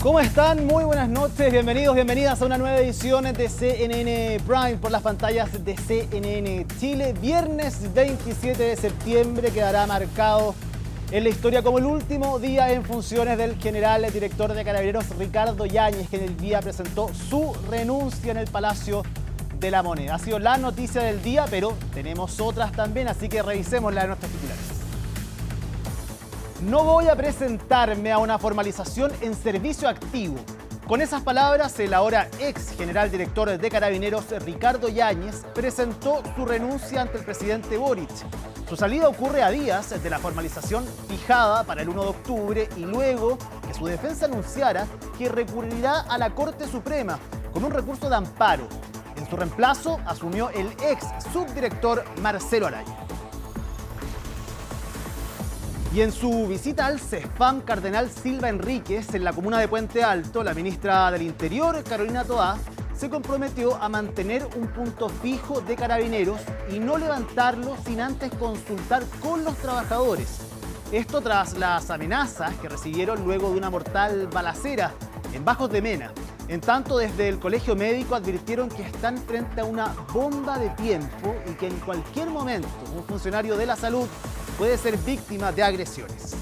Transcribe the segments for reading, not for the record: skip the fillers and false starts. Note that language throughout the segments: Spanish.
¿Cómo están? Muy buenas noches, bienvenidos, bienvenidas a una nueva edición de CNN Prime por las pantallas de CNN Chile. Viernes 27 de septiembre quedará marcado en la historia como el último día en funciones del general director de Carabineros Ricardo Yáñez, que en el día presentó su renuncia en el Palacio de la Moneda. Ha sido la noticia del día, pero tenemos otras también, así que revisémosla de nuestros titulares. No voy a presentarme a una formalización en servicio activo. Con esas palabras, el ahora ex general director de Carabineros, Ricardo Yáñez, presentó su renuncia ante el presidente Boric. Su salida ocurre a días de la formalización fijada para el 1 de octubre y luego que su defensa anunciara que recurrirá a la Corte Suprema con un recurso de amparo. En su reemplazo asumió el ex subdirector Marcelo Araya. Y en su visita al CESFAM Cardenal Silva Enríquez, en la comuna de Puente Alto, la ministra del Interior, Carolina Toá, se comprometió a mantener un punto fijo de Carabineros y no levantarlo sin antes consultar con los trabajadores. Esto tras las amenazas que recibieron luego de una mortal balacera en Bajos de Mena. En tanto, desde el Colegio Médico advirtieron que están frente a una bomba de tiempo y que en cualquier momento un funcionario de la salud puede ser víctima de agresiones.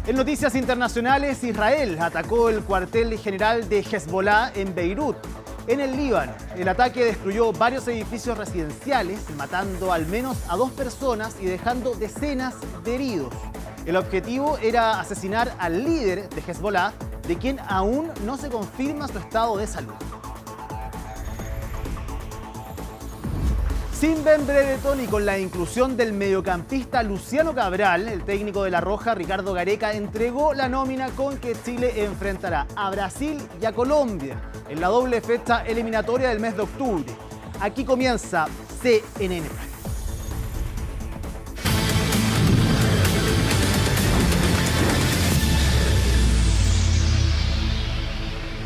En noticias internacionales, Israel atacó el cuartel general de Hezbollah en Beirut, en el Líbano. El ataque destruyó varios edificios residenciales, matando al menos a 2 personas y dejando decenas de heridos. El objetivo era asesinar al líder de Hezbollah, de quien aún no se confirma su estado de salud. Sin Ben Brereton y con la inclusión del mediocampista Luciano Cabral, el técnico de La Roja, Ricardo Gareca, entregó la nómina con que Chile enfrentará a Brasil y a Colombia en la doble fecha eliminatoria del mes de octubre. Aquí comienza CNN.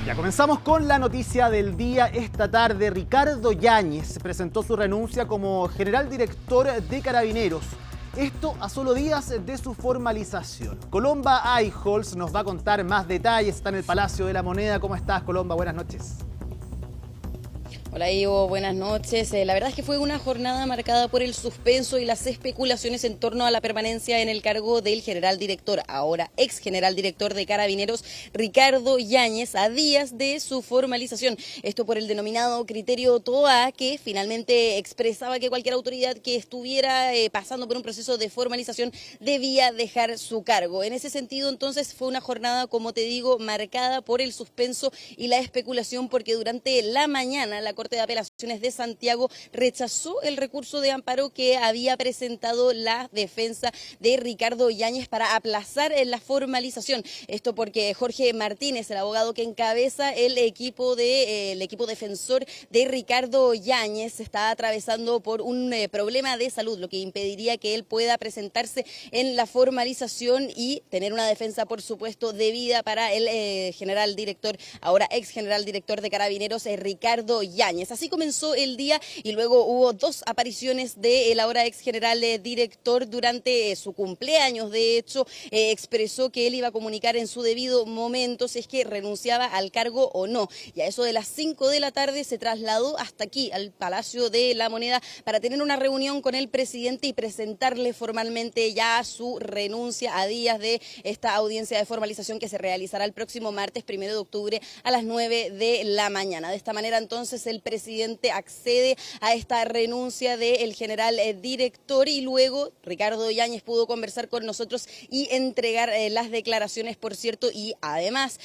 Ya comenzamos con la noticia del día. Esta tarde, Ricardo Yáñez presentó su renuncia como general director de Carabineros. Esto a solo días de su formalización. Colomba Eichholz nos va a contar más detalles. Está en el Palacio de la Moneda. ¿Cómo estás, Colomba? Buenas noches. Hola Ivo, buenas noches. La verdad es que fue una jornada marcada por el suspenso y las especulaciones en torno a la permanencia en el cargo del general director, ahora ex general director de Carabineros, Ricardo Yáñez, a días de su formalización. Esto por el denominado criterio TOA, que finalmente expresaba que cualquier autoridad que estuviera pasando por un proceso de formalización debía dejar su cargo. En ese sentido, entonces, fue una jornada, como te digo, marcada por el suspenso y la especulación, porque durante la mañana la Corte de Apelaciones de Santiago rechazó el recurso de amparo que había presentado la defensa de Ricardo Yáñez para aplazar la formalización. Esto porque Jorge Martínez, el abogado que encabeza el equipo defensor de Ricardo Yáñez, está atravesando por un problema de salud, lo que impediría que él pueda presentarse en la formalización y tener una defensa, por supuesto, debida para el general director, ahora ex general director de Carabineros, Ricardo Yáñez. Así comenzó el día y luego hubo 2 apariciones del ahora ex general director durante su cumpleaños. De hecho, expresó que él iba a comunicar en su debido momento si es que renunciaba al cargo o no. Y a eso de las 5 de la tarde se trasladó hasta aquí, al Palacio de la Moneda, para tener una reunión con el presidente y presentarle formalmente ya su renuncia a días de esta audiencia de formalización que se realizará el próximo martes 1 de octubre a las 9 de la mañana. De esta manera, entonces, el presidente accede a esta renuncia del general director y luego Ricardo Yáñez pudo conversar con nosotros y entregar las declaraciones, por cierto, y además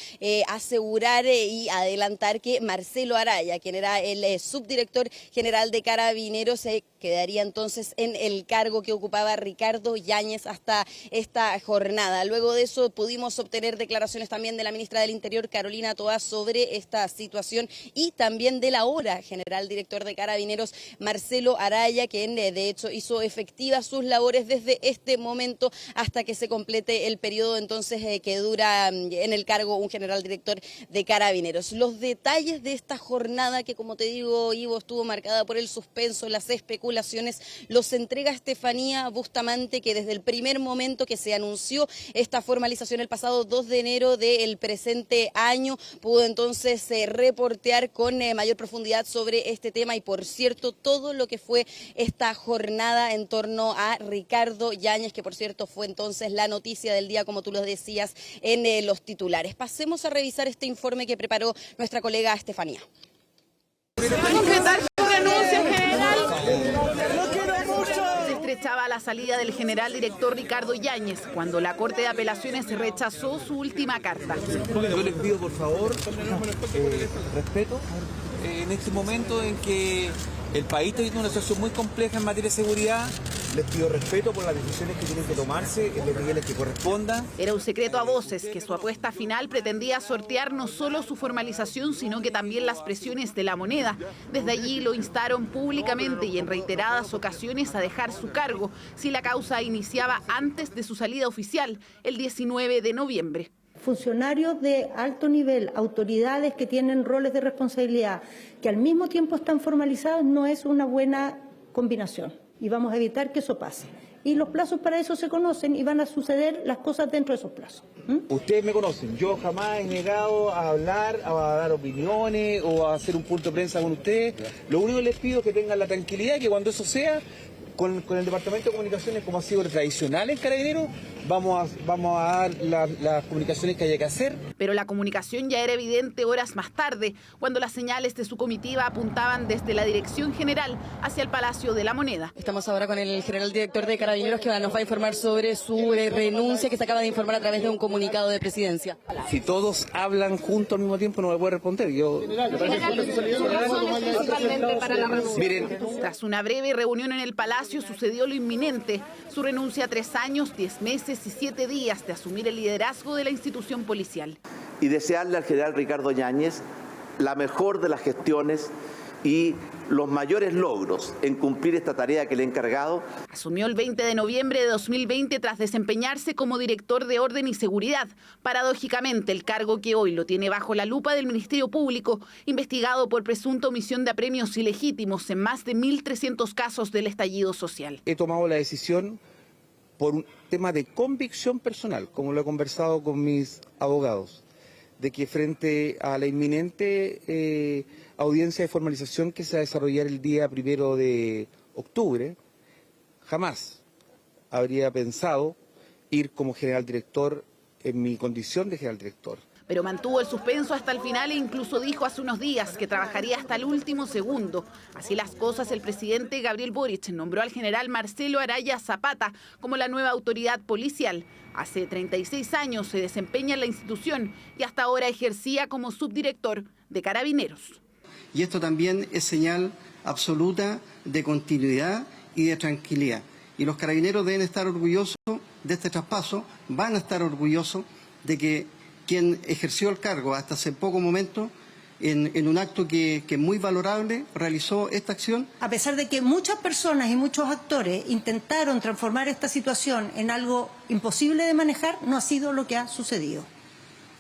asegurar y adelantar que Marcelo Araya, quien era el subdirector general de Carabineros, quedaría entonces en el cargo que ocupaba Ricardo Yáñez hasta esta jornada. Luego de eso pudimos obtener declaraciones también de la ministra del Interior, Carolina Toá, sobre esta situación y también de la ahora general director de Carabineros, Marcelo Araya, quien de hecho hizo efectivas sus labores desde este momento hasta que se complete el periodo entonces que dura en el cargo un general director de Carabineros. Los detalles de esta jornada que, como te digo, Ivo, estuvo marcada por el suspenso, las especulaciones, especulaciones los entrega Estefanía Bustamante, que desde el primer momento que se anunció esta formalización el pasado 2 de enero del presente año, pudo entonces reportear con mayor profundidad sobre este tema y, por cierto, todo lo que fue esta jornada en torno a Ricardo Yáñez, que por cierto fue entonces la noticia del día, como tú lo decías, en los titulares. Pasemos a revisar este informe que preparó nuestra colega Estefanía. Concretar su renuncia, general. Se estrechaba la salida del general director Ricardo Yáñez cuando la Corte de Apelaciones rechazó su última carta. Yo les pido, por favor, respeto en este momento en que el país está viviendo una situación muy compleja en materia de seguridad. Les pido respeto por las decisiones que tienen que tomarse en los niveles que correspondan. Era un secreto a voces que su apuesta final pretendía sortear no solo su formalización, sino que también las presiones de la moneda. Desde allí lo instaron públicamente y en reiteradas ocasiones a dejar su cargo si la causa iniciaba antes de su salida oficial, el 19 de noviembre. Funcionarios de alto nivel, autoridades que tienen roles de responsabilidad, que al mismo tiempo están formalizados, no es una buena combinación. Y vamos a evitar que eso pase. Y los plazos para eso se conocen y van a suceder las cosas dentro de esos plazos. Ustedes me conocen, yo jamás he negado a hablar, a dar opiniones o a hacer un punto de prensa con ustedes. Lo único que les pido es que tengan la tranquilidad y que cuando eso sea, con el Departamento de Comunicaciones, como ha sido tradicional en Carabineros, vamos a dar las comunicaciones que haya que hacer. Pero la comunicación ya era evidente horas más tarde, cuando las señales de su comitiva apuntaban desde la Dirección General hacia el Palacio de la Moneda. Estamos ahora con el general director de Carabineros, que nos va a informar sobre su renuncia, que se acaba de informar a través de un comunicado de presidencia. Si todos hablan juntos al mismo tiempo, no me puede responder. Miren, tras una breve reunión en el Palacio sucedió lo inminente: su renuncia a 3 años, 10 meses y 7 días de asumir el liderazgo de la institución policial. Y desearle al general Ricardo Yáñez la mejor de las gestiones y los mayores logros en cumplir esta tarea que le he encargado. Asumió el 20 de noviembre de 2020 tras desempeñarse como director de Orden y Seguridad. Paradójicamente, el cargo que hoy lo tiene bajo la lupa del Ministerio Público, investigado por presunta omisión de apremios ilegítimos en más de 1.300 casos del estallido social. He tomado la decisión por un tema de convicción personal, como lo he conversado con mis abogados, de que frente a la inminente audiencia de formalización que se va a desarrollar el día 1 de octubre, jamás habría pensado ir como general director en mi condición de general director. Pero mantuvo el suspenso hasta el final e incluso dijo hace unos días que trabajaría hasta el último segundo. Así las cosas, el presidente Gabriel Boric nombró al general Marcelo Araya Zapata como la nueva autoridad policial. Hace 36 años se desempeña en la institución y hasta ahora ejercía como subdirector de Carabineros. Y esto también es señal absoluta de continuidad y de tranquilidad. Y los carabineros deben estar orgullosos de este traspaso, van a estar orgullosos de que quien ejerció el cargo hasta hace poco momento, en un acto que es muy valorable, realizó esta acción. A pesar de que muchas personas y muchos actores intentaron transformar esta situación en algo imposible de manejar, no ha sido lo que ha sucedido.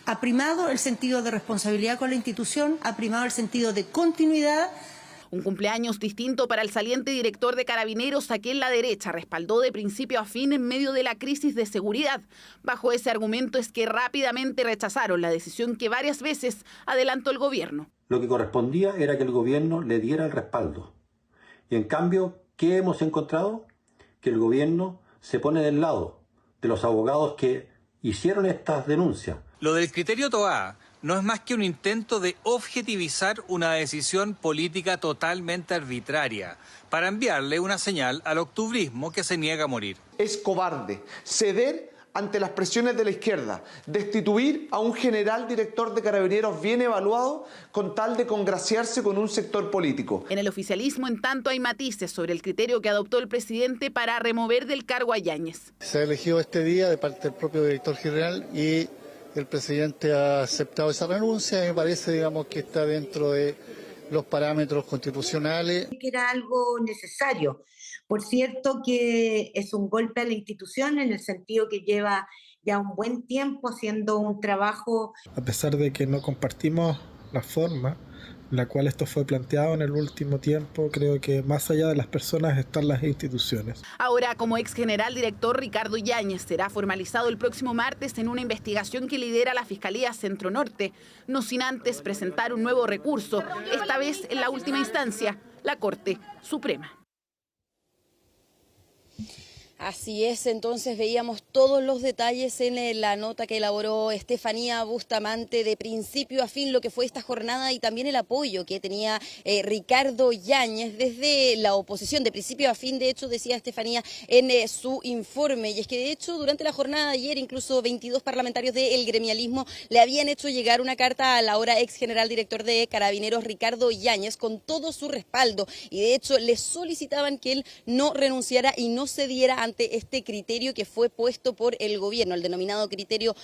Ha primado el sentido de responsabilidad con la institución, ha primado el sentido de continuidad. Un cumpleaños distinto para el saliente director de Carabineros, a quien la derecha respaldó de principio a fin en medio de la crisis de seguridad. Bajo ese argumento es que rápidamente rechazaron la decisión que varias veces adelantó el gobierno. Lo que correspondía era que el gobierno le diera el respaldo. Y en cambio, ¿qué hemos encontrado? Que el gobierno se pone del lado de los abogados que hicieron estas denuncias. Lo del criterio Toá no es más que un intento de objetivizar una decisión política totalmente arbitraria para enviarle una señal al octubrismo que se niega a morir. Es cobarde ceder ante las presiones de la izquierda, destituir a un general director de Carabineros bien evaluado con tal de congraciarse con un sector político. En el oficialismo, en tanto, hay matices sobre el criterio que adoptó el presidente para remover del cargo a Yáñez. Se ha elegido este día de parte del propio director general y el presidente ha aceptado esa renuncia. Me parece, digamos, que está dentro de los parámetros constitucionales. Que era algo necesario. Por cierto que es un golpe a la institución en el sentido que lleva ya un buen tiempo haciendo un trabajo. A pesar de que no compartimos la forma, la cual esto fue planteado en el último tiempo. Creo que más allá de las personas están las instituciones. Ahora, como ex general director, Ricardo Yáñez será formalizado el próximo martes en una investigación que lidera la Fiscalía Centro Norte, no sin antes presentar un nuevo recurso, esta vez en la última instancia, la Corte Suprema. Así es, entonces veíamos todos los detalles en la nota que elaboró Estefanía Bustamante de principio a fin lo que fue esta jornada y también el apoyo que tenía Ricardo Yáñez desde la oposición de principio a fin. De hecho, decía Estefanía en su informe, y es que de hecho durante la jornada de ayer incluso 22 parlamentarios del gremialismo le habían hecho llegar una carta al ahora ex general director de Carabineros Ricardo Yáñez con todo su respaldo, y de hecho le solicitaban que él no renunciara y no cediera ante este criterio que fue puesto por el gobierno, el denominado criterio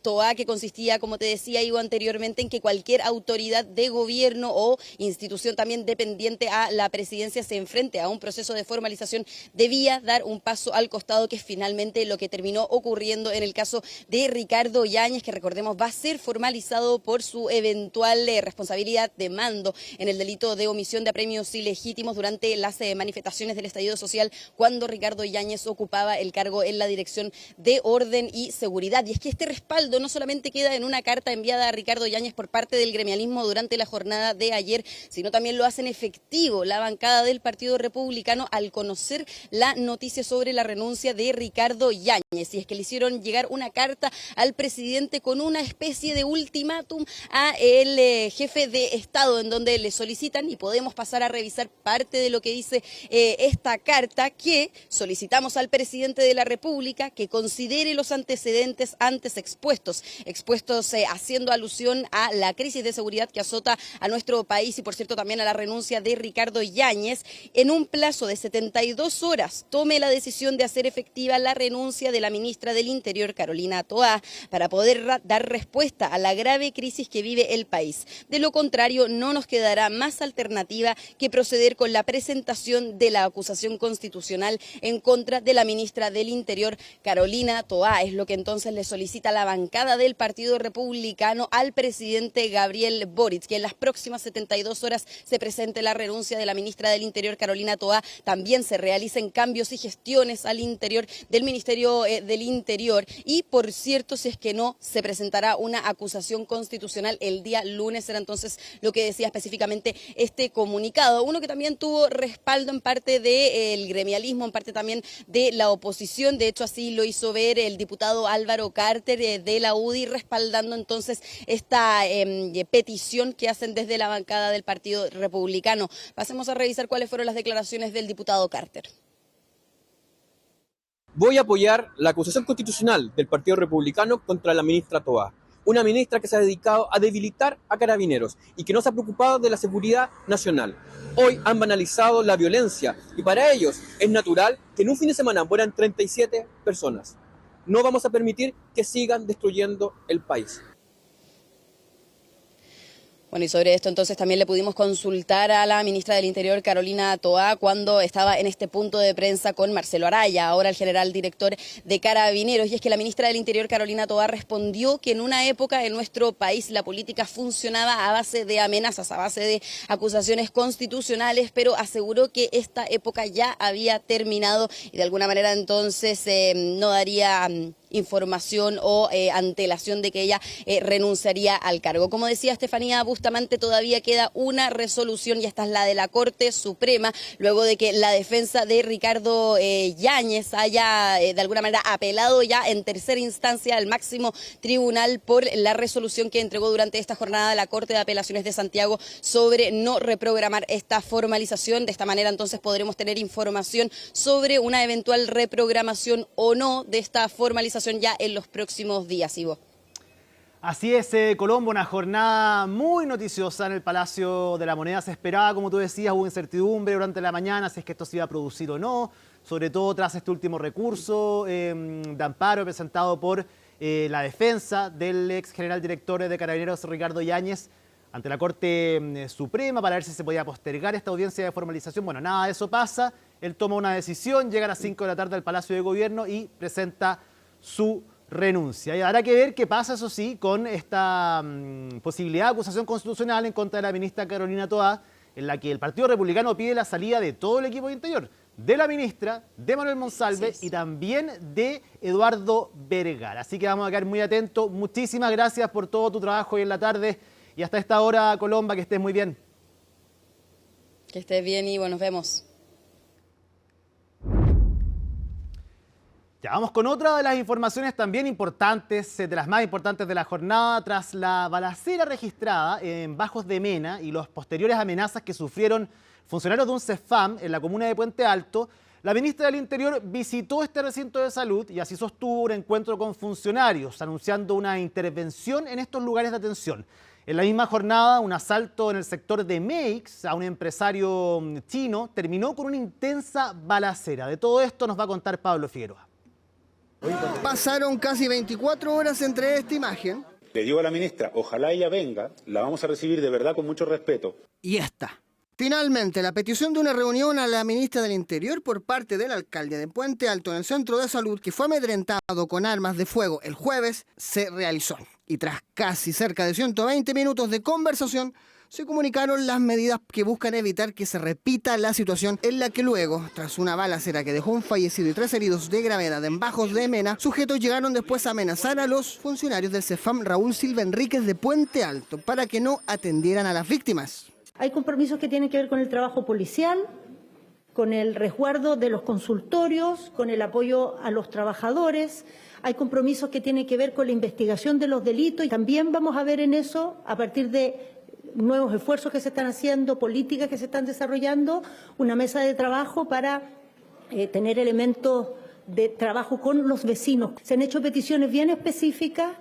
TOA, que consistía, como te decía Ivo anteriormente, en que cualquier autoridad de gobierno o institución también dependiente a la presidencia se enfrente a un proceso de formalización debía dar un paso al costado, que es finalmente lo que terminó ocurriendo en el caso de Ricardo Yáñez, que recordemos va a ser formalizado por su eventual responsabilidad de mando en el delito de omisión de apremios ilegítimos durante las manifestaciones del estallido social, cuando Ricardo Yáñez ocupaba el cargo en la Dirección de Orden y Seguridad. Y es que este respaldo no solamente queda en una carta enviada a Ricardo Yáñez por parte del gremialismo durante la jornada de ayer, sino también lo hacen efectivo la bancada del Partido Republicano al conocer la noticia sobre la renuncia de Ricardo Yáñez. Y es que le hicieron llegar una carta al presidente con una especie de ultimátum a el jefe de Estado, en donde le solicitan, y podemos pasar a revisar parte de lo que dice esta carta, que solicitamos al presidente de la República que considere los antecedentes antes expuestos haciendo alusión a la crisis de seguridad que azota a nuestro país y, por cierto, también a la renuncia de Ricardo Yáñez. En un plazo de 72 horas tome la decisión de hacer efectiva la renuncia de la ministra del Interior, Carolina Toá, para poder dar respuesta a la grave crisis que vive el país. De lo contrario, no nos quedará más alternativa que proceder con la presentación de la acusación constitucional en contra de la ministra del Interior, Carolina Toá. Es lo que entonces le solicita la bancada del Partido Republicano al presidente Gabriel Boric, que en las próximas 72 horas se presente la renuncia de la ministra del Interior, Carolina Toá. También se realicen cambios y gestiones al interior del Ministerio del Interior, y por cierto, si es que no, se presentará una acusación constitucional el día lunes. Era entonces lo que decía específicamente este comunicado, uno que también tuvo respaldo en parte del gremialismo, en parte también de la oposición. De hecho, así lo hizo ver el diputado Álvaro Carter de la UDI, respaldando entonces esta petición que hacen desde la bancada del Partido Republicano. Pasemos a revisar cuáles fueron las declaraciones del diputado Carter. Voy a apoyar la acusación constitucional del Partido Republicano contra la ministra Toá. Una ministra que se ha dedicado a debilitar a Carabineros y que no se ha preocupado de la seguridad nacional. Hoy han banalizado la violencia y para ellos es natural que en un fin de semana mueran 37 personas. No vamos a permitir que sigan destruyendo el país. Bueno, y sobre esto entonces también le pudimos consultar a la ministra del Interior, Carolina Toá, cuando estaba en este punto de prensa con Marcelo Araya, ahora el general director de Carabineros. Y es que la ministra del Interior, Carolina Toá, respondió que en una época en nuestro país la política funcionaba a base de amenazas, a base de acusaciones constitucionales, pero aseguró que esta época ya había terminado y de alguna manera entonces no daría información o antelación de que ella renunciaría al cargo. Como decía Estefanía Bustamante, todavía queda una resolución, y esta es la de la Corte Suprema, luego de que la defensa de Ricardo Yáñez haya de alguna manera apelado ya en tercera instancia al máximo tribunal por la resolución que entregó durante esta jornada la Corte de Apelaciones de Santiago sobre no reprogramar esta formalización. De esta manera entonces podremos tener información sobre una eventual reprogramación o no de esta formalización ya en los próximos días, Ivo. Así es, Colombo, una jornada muy noticiosa en el Palacio de la Moneda. Se esperaba, como tú decías, hubo incertidumbre durante la mañana si es que esto se iba a producir o no, sobre todo tras este último recurso de amparo presentado por la defensa del ex general director de Carabineros, Ricardo Yáñez, ante la Corte Suprema para ver si se podía postergar esta audiencia de formalización. Bueno, nada de eso pasa. Él toma una decisión, llega a las 5 de la tarde al Palacio de Gobierno y presenta su renuncia. Y habrá que ver qué pasa, eso sí, con esta posibilidad de acusación constitucional en contra de la ministra Carolina Toá, en la que el Partido Republicano pide la salida de todo el equipo de Interior, de la ministra, de Manuel Monsalve y también de Eduardo Vergara. Así que vamos a quedar muy atentos. Muchísimas gracias por todo tu trabajo hoy en la tarde y hasta esta hora, Colomba, que estés muy bien. Que estés bien, Ivo, nos vemos. Ya vamos con otra de las informaciones también importantes, de las más importantes de la jornada. Tras la balacera registrada en Bajos de Mena y las posteriores amenazas que sufrieron funcionarios de un CESFAM en la comuna de Puente Alto, la ministra del Interior visitó este recinto de salud y así sostuvo un encuentro con funcionarios, anunciando una intervención en estos lugares de atención. En la misma jornada, un asalto en el sector de Meix a un empresario chino terminó con una intensa balacera. De todo esto nos va a contar Pablo Figueroa. Pasaron casi 24 horas entre esta imagen. Le digo a la ministra, ojalá ella venga, la vamos a recibir de verdad con mucho respeto. Y esta. Finalmente, la petición de una reunión a la ministra del Interior por parte del alcalde de Puente Alto en el centro de salud, que fue amedrentado con armas de fuego el jueves, se realizó. Y tras casi cerca de 120 minutos de conversación, se comunicaron las medidas que buscan evitar que se repita la situación en la que luego, tras una balacera que dejó un fallecido y 3 heridos de gravedad en Bajos de Mena, sujetos llegaron después a amenazar a los funcionarios del CESFAM Raúl Silva Enríquez de Puente Alto para que no atendieran a las víctimas. Hay compromisos que tienen que ver con el trabajo policial, con el resguardo de los consultorios, con el apoyo a los trabajadores. Hay compromisos que tienen que ver con la investigación de los delitos y también vamos a ver en eso, a partir de nuevos esfuerzos que se están haciendo, políticas que se están desarrollando, una mesa de trabajo para tener elementos de trabajo con los vecinos. Se han hecho peticiones bien específicas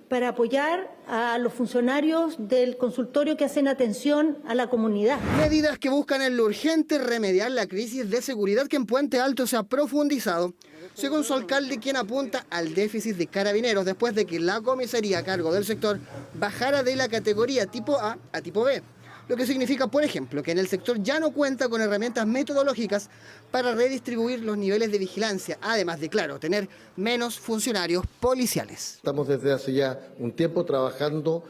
para apoyar a los funcionarios del consultorio que hacen atención a la comunidad. Medidas que buscan en lo urgente remediar la crisis de seguridad que en Puente Alto se ha profundizado, según su alcalde, quien apunta al déficit de carabineros después de que la comisaría a cargo del sector bajara de la categoría tipo A a tipo B. Lo que significa, por ejemplo, que en el sector ya no cuenta con herramientas metodológicas para redistribuir los niveles de vigilancia, además de, claro, tener menos funcionarios policiales. Estamos desde hace ya un tiempo trabajando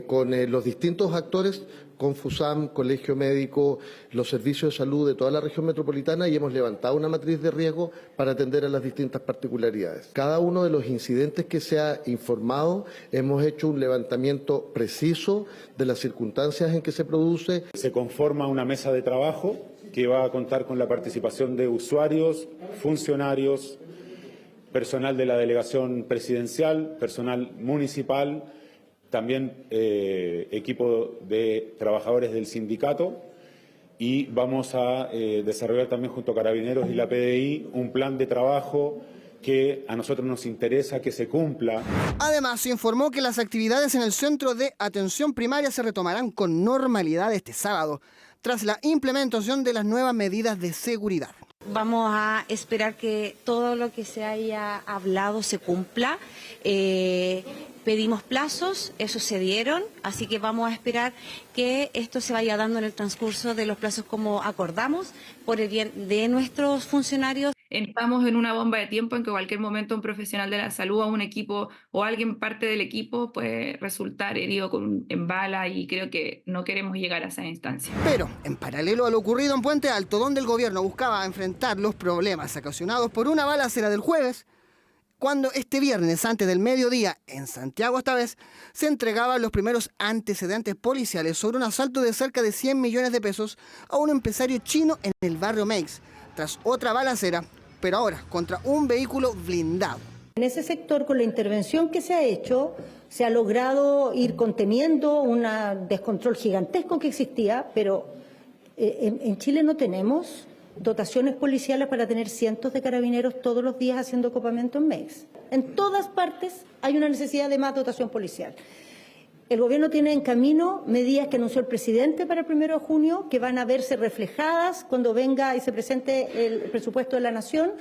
con los distintos actores, con FUSAM, Colegio Médico, los servicios de salud de toda la región metropolitana y hemos levantado una matriz de riesgo para atender a las distintas particularidades. Cada uno de los incidentes que se ha informado, hemos hecho un levantamiento preciso de las circunstancias en que se produce. Se conforma una mesa de trabajo que va a contar con la participación de usuarios, funcionarios, personal de la delegación presidencial, personal municipal, también equipo de trabajadores del sindicato y vamos a desarrollar también junto a Carabineros y la PDI un plan de trabajo que a nosotros nos interesa que se cumpla. Además, se informó que las actividades en el centro de atención primaria se retomarán con normalidad este sábado, tras la implementación de las nuevas medidas de seguridad. Vamos a esperar que todo lo que se haya hablado se cumpla. Pedimos plazos, esos se dieron, así que vamos a esperar que esto se vaya dando en el transcurso de los plazos como acordamos, por el bien de nuestros funcionarios. Estamos en una bomba de tiempo en que cualquier momento un profesional de la salud o un equipo o alguien parte del equipo puede resultar herido en bala y creo que no queremos llegar a esa instancia. Pero, en paralelo a lo ocurrido en Puente Alto, donde el gobierno buscaba enfrentar los problemas ocasionados por una balacera del jueves, cuando este viernes, antes del mediodía, en Santiago esta vez, se entregaban los primeros antecedentes policiales sobre un asalto de cerca de 100 millones de pesos a un empresario chino en el barrio Meix, tras otra balacera, pero ahora contra un vehículo blindado. En ese sector, con la intervención que se ha hecho, se ha logrado ir conteniendo un descontrol gigantesco que existía, pero en Chile no tenemos dotaciones policiales para tener cientos de carabineros todos los días haciendo copamiento en Meix. En todas partes hay una necesidad de más dotación policial. El gobierno tiene en camino medidas que anunció el presidente para el 1 de junio, que van a verse reflejadas cuando venga y se presente el presupuesto de la Nación,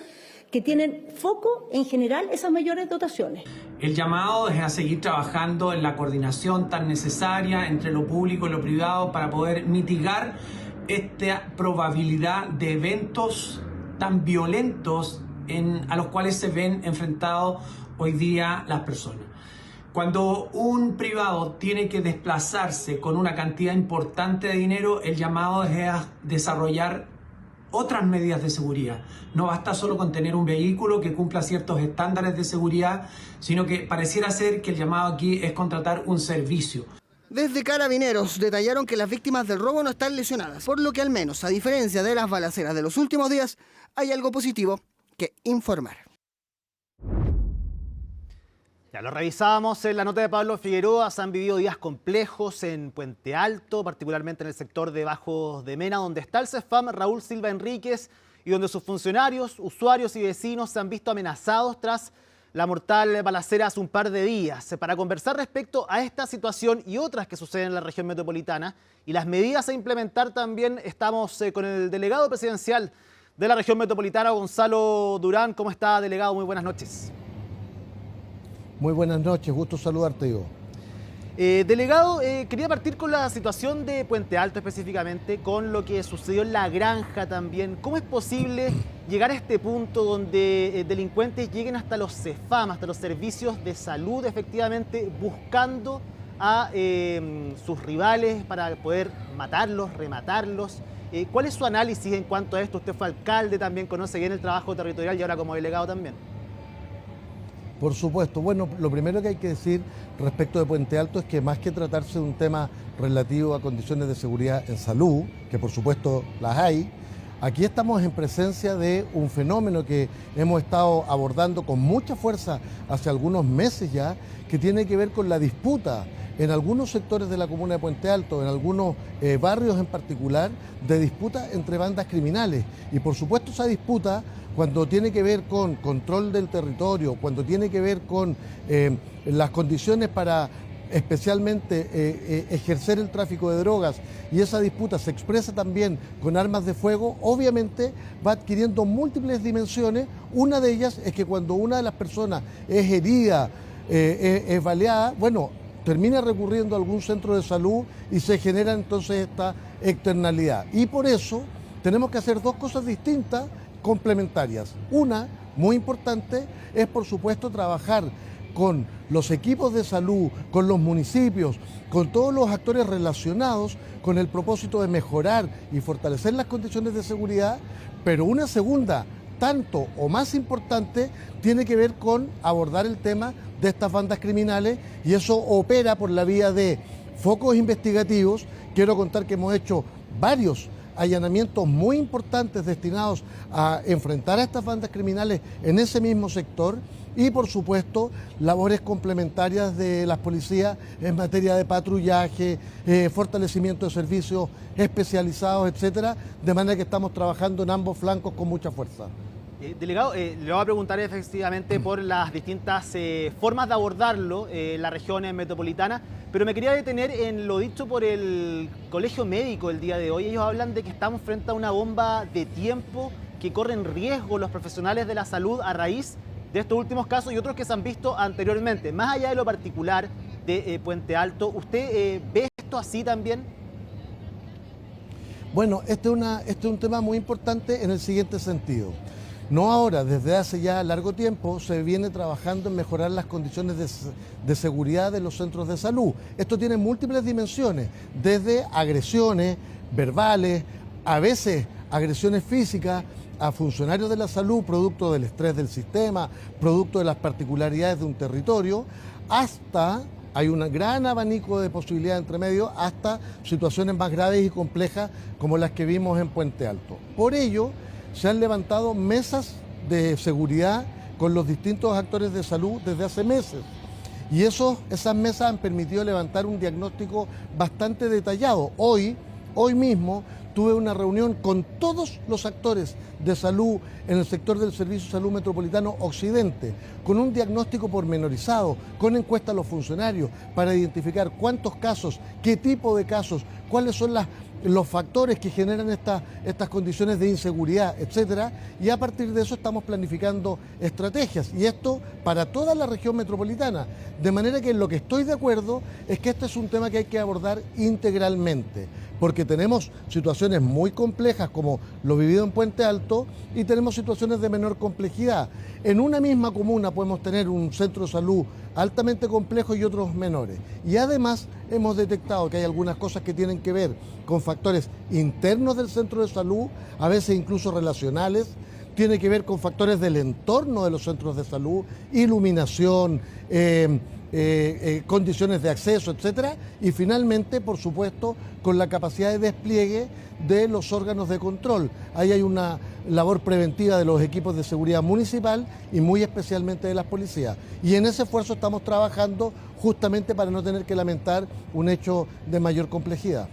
que tienen foco en general esas mayores dotaciones. El llamado es a seguir trabajando en la coordinación tan necesaria entre lo público y lo privado para poder mitigar esta probabilidad de eventos tan violentos a los cuales se ven enfrentados hoy día las personas. Cuando un privado tiene que desplazarse con una cantidad importante de dinero, el llamado es a desarrollar otras medidas de seguridad. No basta solo con tener un vehículo que cumpla ciertos estándares de seguridad, sino que pareciera ser que el llamado aquí es contratar un servicio. Desde Carabineros detallaron que las víctimas del robo no están lesionadas, por lo que al menos, a diferencia de las balaceras de los últimos días, hay algo positivo que informar. Ya lo revisábamos en la nota de Pablo Figueroa. Se han vivido días complejos en Puente Alto, particularmente en el sector de Bajos de Mena, donde está el CESFAM Raúl Silva Enríquez y donde sus funcionarios, usuarios y vecinos se han visto amenazados tras la mortal balacera hace un par de días. Para conversar respecto a esta situación y otras que suceden en la región metropolitana y las medidas a implementar, también estamos con el delegado presidencial de la región metropolitana, Gonzalo Durán. ¿Cómo está, delegado? Muy buenas noches. Muy buenas noches, gusto saludarte, Ivo. Delegado, quería partir con la situación de Puente Alto específicamente, con lo que sucedió en La Granja también. ¿Cómo es posible llegar a este punto donde delincuentes lleguen hasta los CESFAM, hasta los servicios de salud, efectivamente, buscando a sus rivales para poder matarlos, rematarlos? ¿Cuál es su análisis en cuanto a esto? Usted fue alcalde, también conoce bien el trabajo territorial y ahora como delegado también. Por supuesto. Bueno, lo primero que hay que decir respecto de Puente Alto es que más que tratarse de un tema relativo a condiciones de seguridad en salud, que por supuesto las hay, aquí estamos en presencia de un fenómeno que hemos estado abordando con mucha fuerza hace algunos meses ya, que tiene que ver con la disputa en algunos sectores de la comuna de Puente Alto, en algunos barrios en particular, de disputa entre bandas criminales. Y por supuesto esa disputa, cuando tiene que ver con control del territorio, cuando tiene que ver con las condiciones para especialmente ejercer el tráfico de drogas, y esa disputa se expresa también con armas de fuego, obviamente va adquiriendo múltiples dimensiones. Una de ellas es que cuando una de las personas es herida, es baleada, bueno, termina recurriendo a algún centro de salud y se genera entonces esta externalidad. Y por eso tenemos que hacer dos cosas distintas, complementarias. Una, muy importante, es por supuesto trabajar con los equipos de salud, con los municipios, con todos los actores relacionados con el propósito de mejorar y fortalecer las condiciones de seguridad, pero una segunda, tanto o más importante, tiene que ver con abordar el tema de estas bandas criminales, y eso opera por la vía de focos investigativos. Quiero contar que hemos hecho varios allanamientos muy importantes destinados a enfrentar a estas bandas criminales en ese mismo sector, y por supuesto labores complementarias de las policías en materia de patrullaje, fortalecimiento de servicios especializados, etcétera, de manera que estamos trabajando en ambos flancos con mucha fuerza. Delegado, le voy a preguntar efectivamente por las distintas formas de abordarlo en la región metropolitana, pero me quería detener en lo dicho por el Colegio Médico el día de hoy. Ellos hablan de que estamos frente a una bomba de tiempo, que corren riesgo los profesionales de la salud a raíz de estos últimos casos y otros que se han visto anteriormente. Más allá de lo particular de Puente Alto, ¿usted ve esto así también? Bueno, este es un tema muy importante en el siguiente sentido. No ahora, desde hace ya largo tiempo se viene trabajando en mejorar las condiciones de seguridad de los centros de salud. Esto tiene múltiples dimensiones, desde agresiones verbales, a veces agresiones físicas a funcionarios de la salud, producto del estrés del sistema, producto de las particularidades de un territorio, hasta, hay un gran abanico de posibilidades entre medio, hasta situaciones más graves y complejas como las que vimos en Puente Alto. Por ello, se han levantado mesas de seguridad con los distintos actores de salud desde hace meses. Y esas mesas han permitido levantar un diagnóstico bastante detallado. Hoy mismo tuve una reunión con todos los actores de salud en el sector del Servicio de Salud Metropolitano Occidente, con un diagnóstico pormenorizado, con encuestas a los funcionarios para identificar cuántos casos, qué tipo de casos, cuáles son los factores que generan estas condiciones de inseguridad, etcétera, y a partir de eso estamos planificando estrategias, y esto para toda la región metropolitana, de manera que en lo que estoy de acuerdo es que este es un tema que hay que abordar integralmente, porque tenemos situaciones muy complejas como lo vivido en Puente Alto, alto y tenemos situaciones de menor complejidad. En una misma comuna podemos tener un centro de salud altamente complejo y otros menores. Y además hemos detectado que hay algunas cosas que tienen que ver con factores internos del centro de salud, a veces incluso relacionales, tiene que ver con factores del entorno de los centros de salud, iluminación, condiciones de acceso, etcétera, y finalmente, por supuesto, con la capacidad de despliegue de los órganos de control. Ahí hay una labor preventiva de los equipos de seguridad municipal y muy especialmente de las policías. Y en ese esfuerzo estamos trabajando justamente para no tener que lamentar un hecho de mayor complejidad.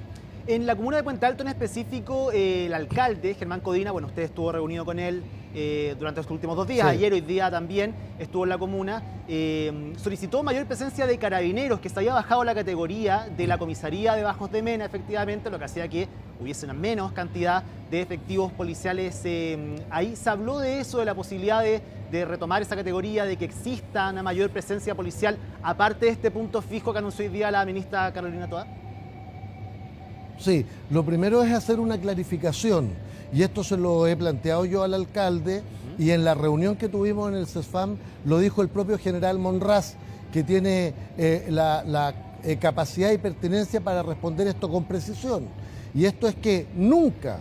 En la comuna de Puente Alto en específico, el alcalde, Germán Codina, bueno, usted estuvo reunido con él durante los últimos 2 días, sí. Ayer, hoy día también estuvo en la comuna, solicitó mayor presencia de carabineros, que se había bajado la categoría de la comisaría de Bajos de Mena, efectivamente, lo que hacía que hubiese una menos cantidad de efectivos policiales. Ahí se habló de eso, de la posibilidad de retomar esa categoría, de que exista una mayor presencia policial, aparte de este punto fijo que anunció hoy día la ministra Carolina Toá. Sí, lo primero es hacer una clarificación, y esto se lo he planteado yo al alcalde, y en la reunión que tuvimos en el CESFAM lo dijo el propio general Monraz, que tiene la capacidad y pertinencia para responder esto con precisión. Y esto es que nunca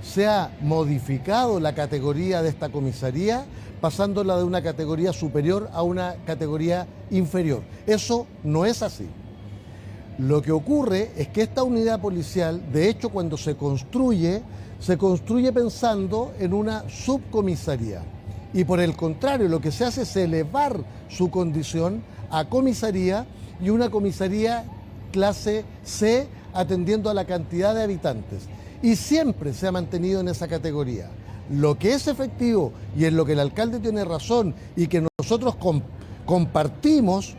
se ha modificado la categoría de esta comisaría, pasándola de una categoría superior a una categoría inferior. Eso no es así. Lo que ocurre es que esta unidad policial, de hecho, cuando se construye pensando en una subcomisaría. Y por el contrario, lo que se hace es elevar su condición a comisaría, y una comisaría clase C, atendiendo a la cantidad de habitantes. Y siempre se ha mantenido en esa categoría. Lo que es efectivo, y en lo que el alcalde tiene razón y que nosotros compartimos,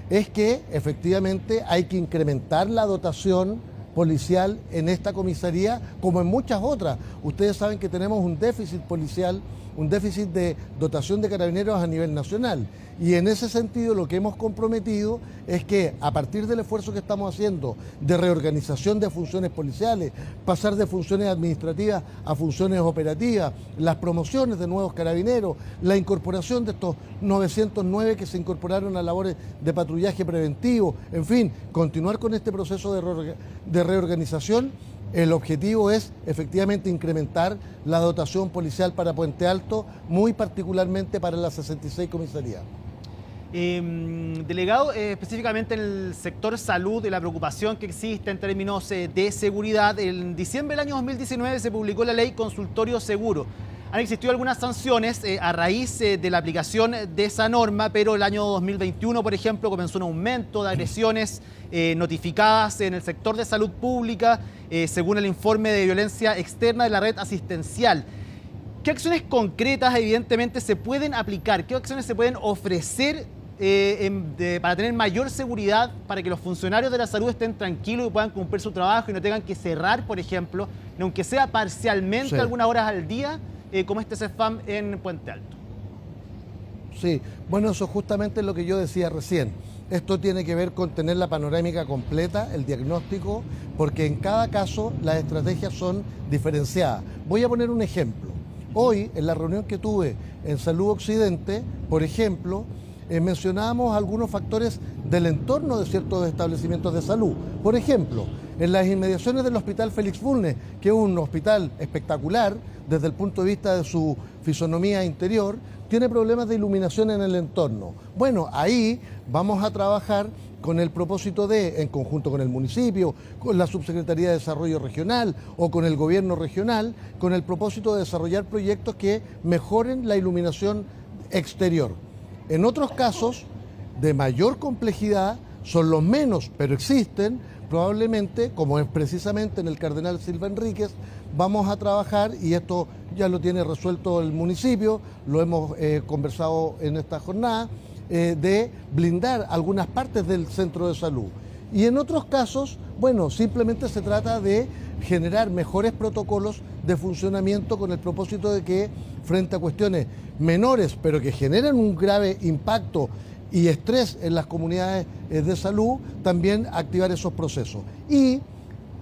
es que efectivamente hay que incrementar la dotación policial en esta comisaría, como en muchas otras. Ustedes saben que tenemos un déficit policial, un déficit de dotación de carabineros a nivel nacional. Y en ese sentido lo que hemos comprometido es que a partir del esfuerzo que estamos haciendo de reorganización de funciones policiales, pasar de funciones administrativas a funciones operativas, las promociones de nuevos carabineros, la incorporación de estos 909 que se incorporaron a labores de patrullaje preventivo, en fin, continuar con este proceso de reorganización. El objetivo es efectivamente incrementar la dotación policial para Puente Alto, muy particularmente para las 66 comisarías. Delegado, específicamente en el sector salud y la preocupación que existe en términos de seguridad, en diciembre del año 2019 se publicó la ley Consultorio Seguro. Han existido algunas sanciones a raíz de la aplicación de esa norma, pero el año 2021, por ejemplo, comenzó un aumento de agresiones notificadas en el sector de salud pública, según el informe de violencia externa de la red asistencial. ¿Qué acciones concretas, evidentemente, se pueden aplicar? ¿Qué acciones se pueden ofrecer para tener mayor seguridad, para que los funcionarios de la salud estén tranquilos y puedan cumplir su trabajo y no tengan que cerrar, por ejemplo, aunque sea parcialmente, sí, algunas horas al día, como este CESFAM en Puente Alto? Sí, bueno, eso justamente es lo que yo decía recién. Esto tiene que ver con tener la panorámica completa, el diagnóstico, porque en cada caso las estrategias son diferenciadas. Voy a poner un ejemplo. Hoy, en la reunión que tuve en Salud Occidente, por ejemplo, mencionábamos algunos factores del entorno de ciertos establecimientos de salud. Por ejemplo, en las inmediaciones del Hospital Félix Bulnes, que es un hospital espectacular desde el punto de vista de su fisonomía interior, tiene problemas de iluminación en el entorno. Bueno, ahí vamos a trabajar con el propósito de, en conjunto con el municipio, con la Subsecretaría de Desarrollo Regional o con el gobierno regional, con el propósito de desarrollar proyectos que mejoren la iluminación exterior. En otros casos de mayor complejidad, son los menos, pero existen, probablemente, como es precisamente en el Cardenal Silva Enríquez, vamos a trabajar, y esto ya lo tiene resuelto el municipio, lo hemos conversado en esta jornada, de blindar algunas partes del centro de salud. Y en otros casos, bueno, simplemente se trata de generar mejores protocolos de funcionamiento con el propósito de que, frente a cuestiones menores, pero que generan un grave impacto y estrés en las comunidades de salud, también activar esos procesos. Y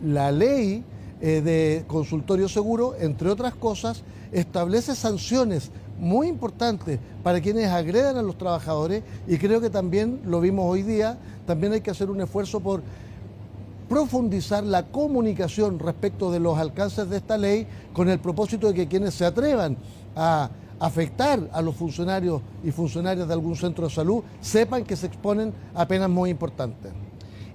la ley de consultorio seguro, entre otras cosas, establece sanciones muy importantes para quienes agredan a los trabajadores, y creo que también lo vimos hoy día, también hay que hacer un esfuerzo por profundizar la comunicación respecto de los alcances de esta ley, con el propósito de que quienes se atrevan a afectar a los funcionarios y funcionarias de algún centro de salud sepan que se exponen a penas muy importantes.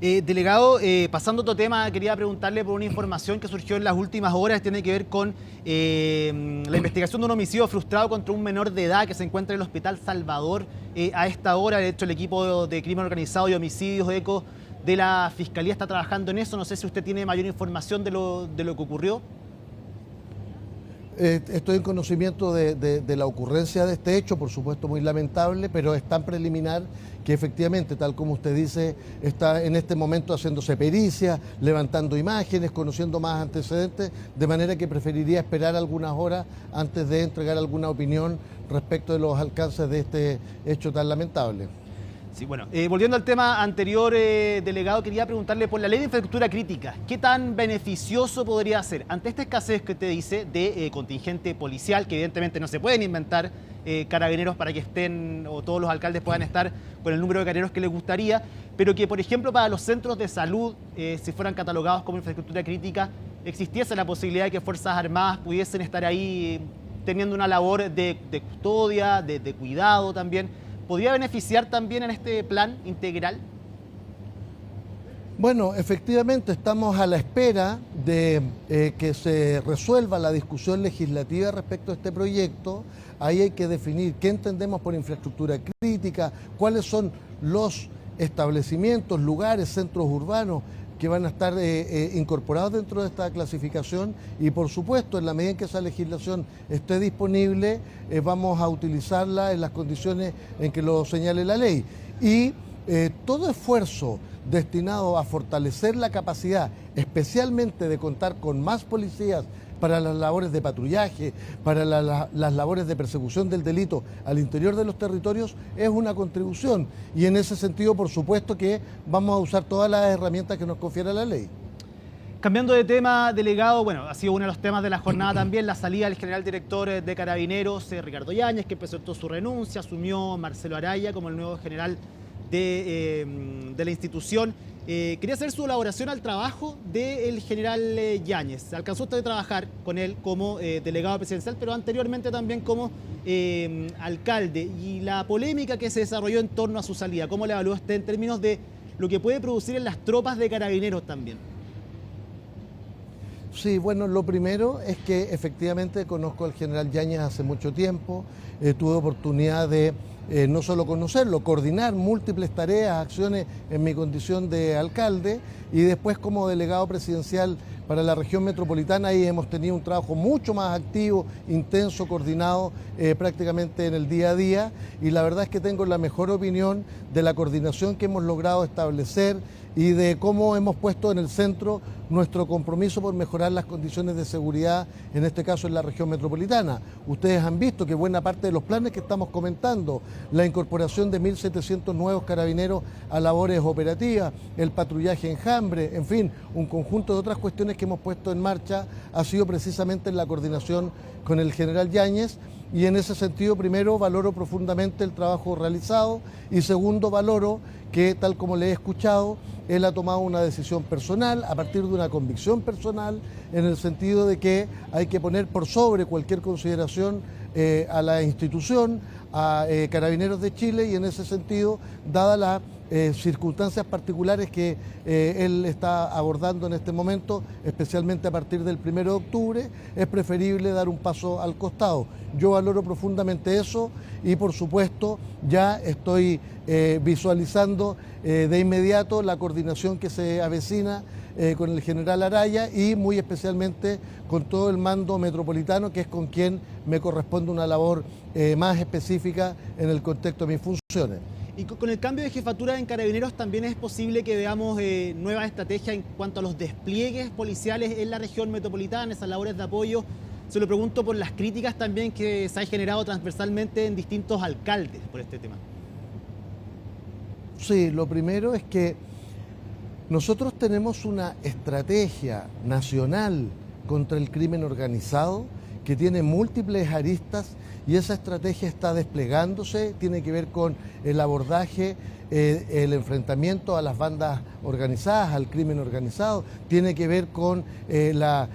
Delegado, pasando a otro tema, quería preguntarle por una información que surgió en las últimas horas, tiene que ver con la investigación de un homicidio frustrado contra un menor de edad que se encuentra en el Hospital Salvador a esta hora. De hecho, el equipo de crimen organizado y homicidios ECO de la Fiscalía está trabajando en eso. No sé si usted tiene mayor información de lo que ocurrió. Estoy en conocimiento de la ocurrencia de este hecho, por supuesto muy lamentable, pero es tan preliminar que efectivamente, tal como usted dice, está en este momento haciéndose pericia, levantando imágenes, conociendo más antecedentes, de manera que preferiría esperar algunas horas antes de entregar alguna opinión respecto de los alcances de este hecho tan lamentable. Sí, bueno, volviendo al tema anterior, delegado, quería preguntarle por la ley de infraestructura crítica. ¿Qué tan beneficioso podría ser ante esta escasez que usted dice de contingente policial, que evidentemente no se pueden inventar carabineros para que estén, o todos los alcaldes puedan estar con el número de carabineros que les gustaría, pero que, por ejemplo, para los centros de salud, si fueran catalogados como infraestructura crítica, existiese la posibilidad de que Fuerzas Armadas pudiesen estar ahí teniendo una labor de custodia, de cuidado también? ¿Podría beneficiar también en este plan integral? Bueno, efectivamente estamos a la espera de que se resuelva la discusión legislativa respecto a este proyecto. Ahí hay que definir qué entendemos por infraestructura crítica, cuáles son los establecimientos, lugares, centros urbanos que van a estar incorporados dentro de esta clasificación, y por supuesto, en la medida en que esa legislación esté disponible, vamos a utilizarla en las condiciones en que lo señale la ley. Y todo esfuerzo destinado a fortalecer la capacidad, especialmente de contar con más policías para las labores de patrullaje, para las labores de persecución del delito al interior de los territorios, es una contribución. Y en ese sentido, por supuesto que vamos a usar todas las herramientas que nos confiere la ley. Cambiando de tema, delegado, bueno, ha sido uno de los temas de la jornada también, la salida del general director de Carabineros, Ricardo Yáñez, que presentó su renuncia, asumió Marcelo Araya como el nuevo general de la institución. Quería hacer su elaboración al trabajo del general Yáñez. Alcanzó usted a trabajar con él como delegado presidencial, pero anteriormente también como alcalde. Y la polémica que se desarrolló en torno a su salida, ¿cómo le evaluó usted en términos de lo que puede producir en las tropas de Carabineros también? Sí, bueno, lo primero es que efectivamente conozco al general Yáñez hace mucho tiempo. Tuve oportunidad de no solo conocerlo, coordinar múltiples tareas, acciones en mi condición de alcalde, y después como delegado presidencial para la región metropolitana. Ahí hemos tenido un trabajo mucho más activo, intenso, coordinado prácticamente en el día a día, y la verdad es que tengo la mejor opinión de la coordinación que hemos logrado establecer y de cómo hemos puesto en el centro nuestro compromiso por mejorar las condiciones de seguridad, en este caso en la región metropolitana. Ustedes han visto que buena parte de los planes que estamos comentando, la incorporación de 1.700 nuevos carabineros a labores operativas, el patrullaje enjambre, en fin, un conjunto de otras cuestiones que hemos puesto en marcha, ha sido precisamente en la coordinación con el general Yáñez. Y en ese sentido, primero, valoro profundamente el trabajo realizado, y segundo, valoro que, tal como le he escuchado, él ha tomado una decisión personal, a partir de una convicción personal, en el sentido de que hay que poner por sobre cualquier consideración a la institución, a Carabineros de Chile, y en ese sentido, dadas las circunstancias particulares que él está abordando en este momento, especialmente a partir del 1 de octubre, es preferible dar un paso al costado. Yo valoro profundamente eso, y por supuesto ya estoy visualizando de inmediato la coordinación que se avecina con el general Araya, y muy especialmente con todo el mando metropolitano, que es con quien me corresponde una labor más específica en el contexto de mis funciones. Y con el cambio de jefatura en Carabineros también es posible que veamos nuevas estrategias en cuanto a los despliegues policiales en la región metropolitana, esas labores de apoyo. Se lo pregunto por las críticas también que se han generado transversalmente en distintos alcaldes por este tema. Sí, lo primero es que Nosotros tenemos una estrategia nacional contra el crimen organizado que tiene múltiples aristas y esa estrategia está desplegándose, tiene que ver con el abordaje, el enfrentamiento a las bandas organizadas, al crimen organizado, tiene que ver con la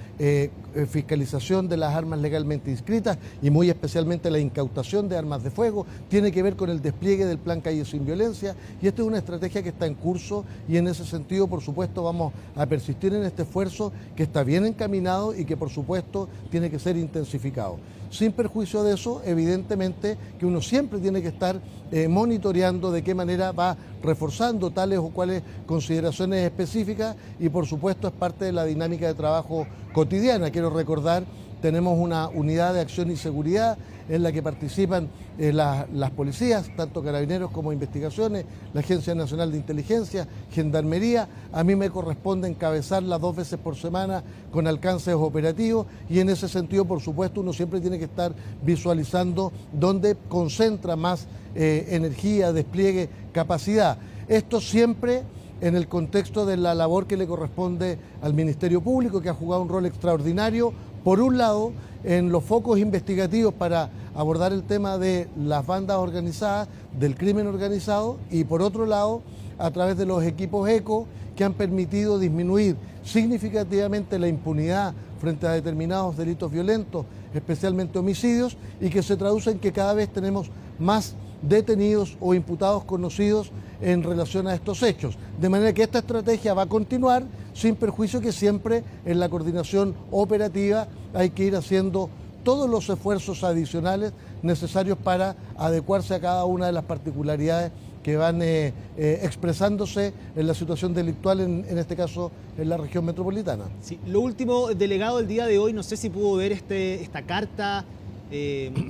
fiscalización de las armas legalmente inscritas y muy especialmente la incautación de armas de fuego, tiene que ver con el despliegue del Plan Calle Sin Violencia y esta es una estrategia que está en curso y en ese sentido, por supuesto, vamos a persistir en este esfuerzo que está bien encaminado y que, por supuesto, tiene que ser intensificado. Sin perjuicio de eso, evidentemente que uno siempre tiene que estar monitoreando de qué manera va reforzando tales o cuales consideraciones específicas y por supuesto es parte de la dinámica de trabajo cotidiana. Quiero recordar, tenemos una unidad de acción y seguridad en la que participan las policías, tanto carabineros como investigaciones, la Agencia Nacional de Inteligencia, Gendarmería. A mí me corresponde encabezarla 2 veces por semana con alcances operativos y en ese sentido, por supuesto, uno siempre tiene que estar visualizando dónde concentra más energía, despliegue, capacidad. Esto siempre en el contexto de la labor que le corresponde al Ministerio Público, que ha jugado un rol extraordinario, por un lado, en los focos investigativos para abordar el tema de las bandas organizadas, del crimen organizado, y por otro lado, a través de los equipos ECO, que han permitido disminuir significativamente la impunidad frente a determinados delitos violentos, especialmente homicidios, y que se traduce en que cada vez tenemos más detenidos o imputados conocidos en relación a estos hechos. De manera que esta estrategia va a continuar sin perjuicio que siempre en la coordinación operativa hay que ir haciendo todos los esfuerzos adicionales necesarios para adecuarse a cada una de las particularidades que van expresándose en la situación delictual, en este caso en la región metropolitana. Sí, lo último, delegado, el día de hoy, no sé si pudo ver esta carta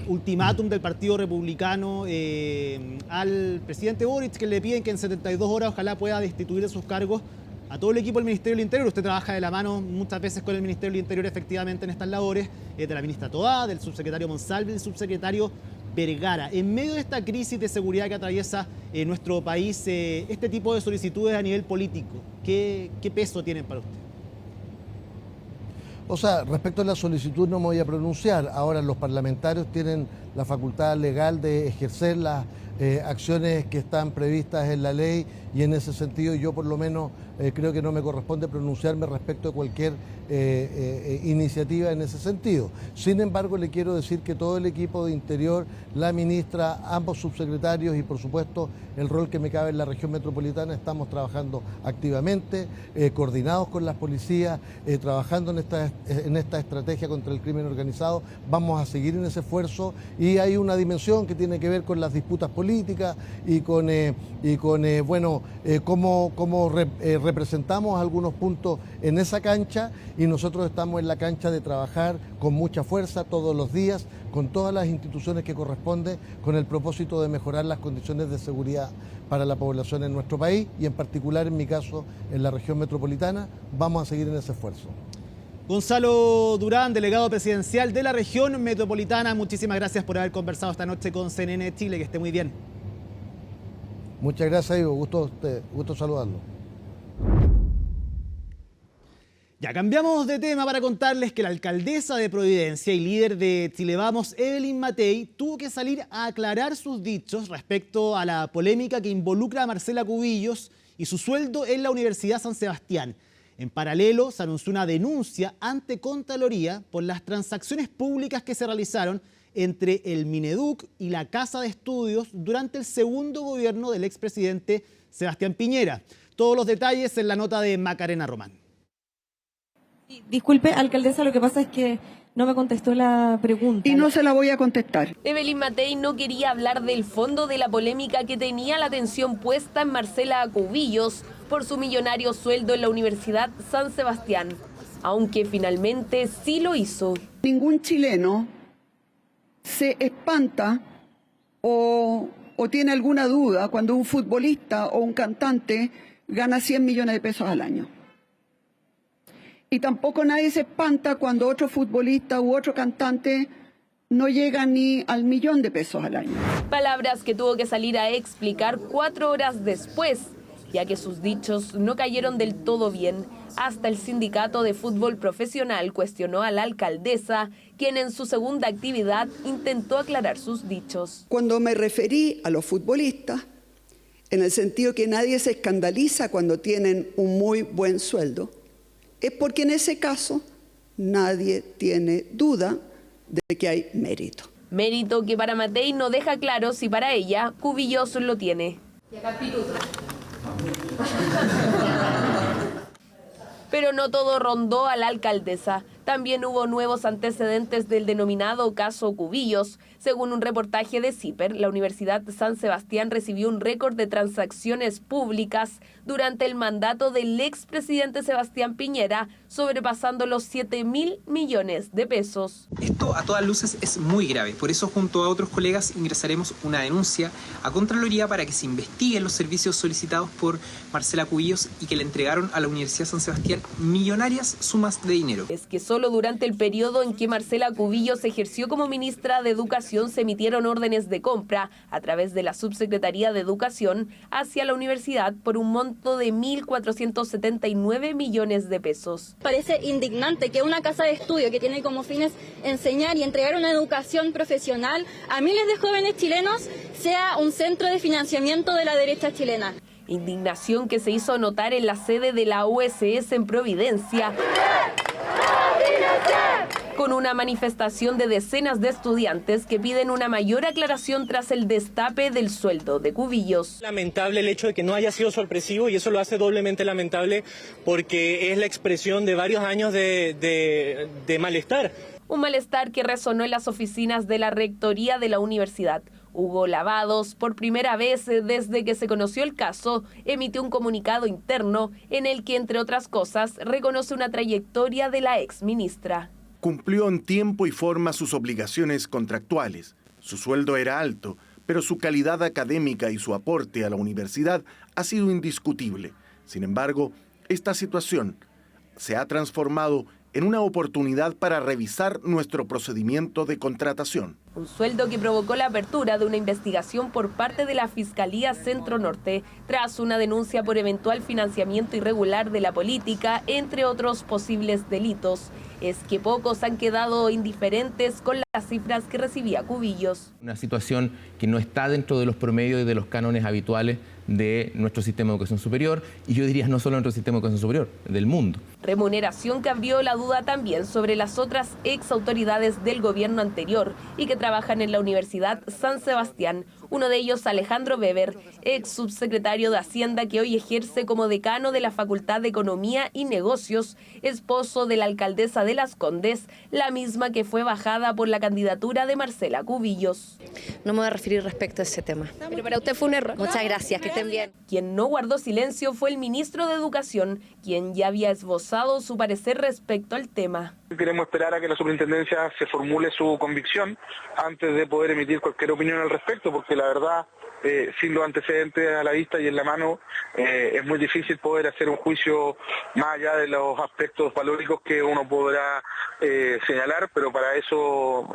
ultimátum del Partido Republicano al presidente Boric, que le piden que en 72 horas ojalá pueda destituir de sus cargos a todo el equipo del Ministerio del Interior. Usted trabaja de la mano muchas veces con el Ministerio del Interior efectivamente en estas labores, de la ministra Toá, del subsecretario Monsalve, del subsecretario Vergara. En medio de esta crisis de seguridad que atraviesa nuestro país, este tipo de solicitudes a nivel político, ¿qué peso tienen para usted? O sea, respecto a la solicitud no me voy a pronunciar. Ahora los parlamentarios tienen la facultad legal de ejercer las acciones que están previstas en la ley y en ese sentido yo por lo menos creo que no me corresponde pronunciarme respecto de cualquier iniciativa en ese sentido. Sin embargo, le quiero decir que todo el equipo de Interior, la ministra, ambos subsecretarios y por supuesto el rol que me cabe en la región metropolitana, estamos trabajando activamente, coordinados con las policías, trabajando en esta estrategia contra el crimen organizado. Vamos a seguir en ese esfuerzo y hay una dimensión que tiene que ver con las disputas políticas y con cómo representamos algunos puntos en esa cancha y nosotros estamos en la cancha de trabajar con mucha fuerza todos los días, con todas las instituciones que corresponden, con el propósito de mejorar las condiciones de seguridad para la población en nuestro país y en particular en mi caso en la región metropolitana. Vamos a seguir en ese esfuerzo. Gonzalo Durán, delegado presidencial de la región metropolitana, muchísimas gracias por haber conversado esta noche con CNN Chile, que esté muy bien. Muchas gracias, Ivo, gusto saludarlo. Ya cambiamos de tema para contarles que la alcaldesa de Providencia y líder de Chile Vamos, Evelyn Matei, tuvo que salir a aclarar sus dichos respecto a la polémica que involucra a Marcela Cubillos y su sueldo en la Universidad San Sebastián. En paralelo, se anunció una denuncia ante Contraloría por las transacciones públicas que se realizaron entre el Mineduc y la Casa de Estudios durante el segundo gobierno del expresidente Sebastián Piñera. Todos los detalles en la nota de Macarena Román. Disculpe, alcaldesa, lo que pasa es que no me contestó la pregunta. Y no se la voy a contestar. Evelyn Matei no quería hablar del fondo de la polémica que tenía la atención puesta en Marcela Cubillos por su millonario sueldo en la Universidad San Sebastián, aunque finalmente sí lo hizo. Ningún chileno se espanta o tiene alguna duda cuando un futbolista o un cantante gana 100 millones de pesos al año. Y tampoco nadie se espanta cuando otro futbolista u otro cantante no llega ni al 1.000.000 de pesos al año. Palabras que tuvo que salir a explicar 4 horas después, ya que sus dichos no cayeron del todo bien. Hasta el sindicato de fútbol profesional cuestionó a la alcaldesa, quien en su segunda actividad intentó aclarar sus dichos. Cuando me referí a los futbolistas, en el sentido que nadie se escandaliza cuando tienen un muy buen sueldo, es porque en ese caso nadie tiene duda de que hay mérito. Mérito que para Matei no deja claro si para ella Cubillos lo tiene. Pero no todo rondó a la alcaldesa. También hubo nuevos antecedentes del denominado caso Cubillos. Según un reportaje de CIPER, la Universidad San Sebastián recibió un récord de transacciones públicas durante el mandato del expresidente Sebastián Piñera, sobrepasando los 7.000 millones de pesos. Esto a todas luces es muy grave. Por eso, junto a otros colegas, ingresaremos una denuncia a Contraloría para que se investiguen los servicios solicitados por Marcela Cubillos y que le entregaron a la Universidad San Sebastián millonarias sumas de dinero. Es que solo durante el periodo en que Marcela Cubillos ejerció como ministra de Educación se emitieron órdenes de compra a través de la Subsecretaría de Educación hacia la universidad por un monto de 1.479 millones de pesos. Parece indignante que una casa de estudio que tiene como fines enseñar y entregar una educación profesional a miles de jóvenes chilenos sea un centro de financiamiento de la derecha chilena. Indignación que se hizo notar en la sede de la USS en Providencia, con una manifestación de decenas de estudiantes que piden una mayor aclaración tras el destape del sueldo de Cubillos. Lamentable el hecho de que no haya sido sorpresivo, y eso lo hace doblemente lamentable porque es la expresión de varios años de malestar. Un malestar que resonó en las oficinas de la rectoría de la universidad. Hugo Lavados, por primera vez desde que se conoció el caso, emitió un comunicado interno en el que, entre otras cosas, reconoce una trayectoria de la exministra. Cumplió en tiempo y forma sus obligaciones contractuales. Su sueldo era alto, pero su calidad académica y su aporte a la universidad ha sido indiscutible. Sin embargo, esta situación se ha transformado en una oportunidad para revisar nuestro procedimiento de contratación. Un sueldo que provocó la apertura de una investigación por parte de la Fiscalía Centro Norte, tras una denuncia por eventual financiamiento irregular de la política, entre otros posibles delitos. Es que pocos han quedado indiferentes con las cifras que recibía Cubillos. Una situación que no está dentro de los promedios y de los cánones habituales de nuestro sistema de educación superior, y yo diría no solo de nuestro sistema de educación superior, del mundo. Remuneración que abrió la duda también sobre las otras ex autoridades del gobierno anterior y que trabajan en la Universidad San Sebastián. Uno de ellos, Alejandro Weber, ex subsecretario de Hacienda que hoy ejerce como decano de la Facultad de Economía y Negocios, esposo de la alcaldesa de Las Condes, la misma que fue bajada por la candidatura de Marcela Cubillos. No me voy a referir respecto a ese tema. Pero para usted fue un error. Muchas gracias, que estén bien. Quien no guardó silencio fue el ministro de Educación, quien ya había esbozado su parecer respecto al tema. Queremos esperar a que la superintendencia se formule su convicción antes de poder emitir cualquier opinión al respecto, porque la verdad, sin los antecedentes a la vista y en la mano, es muy difícil poder hacer un juicio más allá de los aspectos valóricos que uno podrá señalar, pero para eso,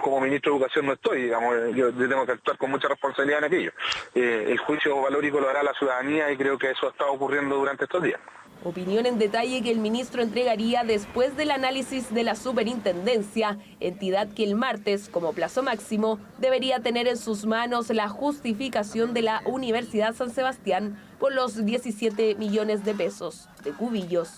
como ministro de Educación no estoy, digamos, yo tengo que actuar con mucha responsabilidad en aquello. El juicio valórico lo hará la ciudadanía y creo que eso ha estado ocurriendo durante estos días. Opinión en detalle que el ministro entregaría después del análisis de la superintendencia, entidad que el martes, como plazo máximo, debería tener en sus manos la justificación de la Universidad San Sebastián por los 17 millones de pesos de Cubillos.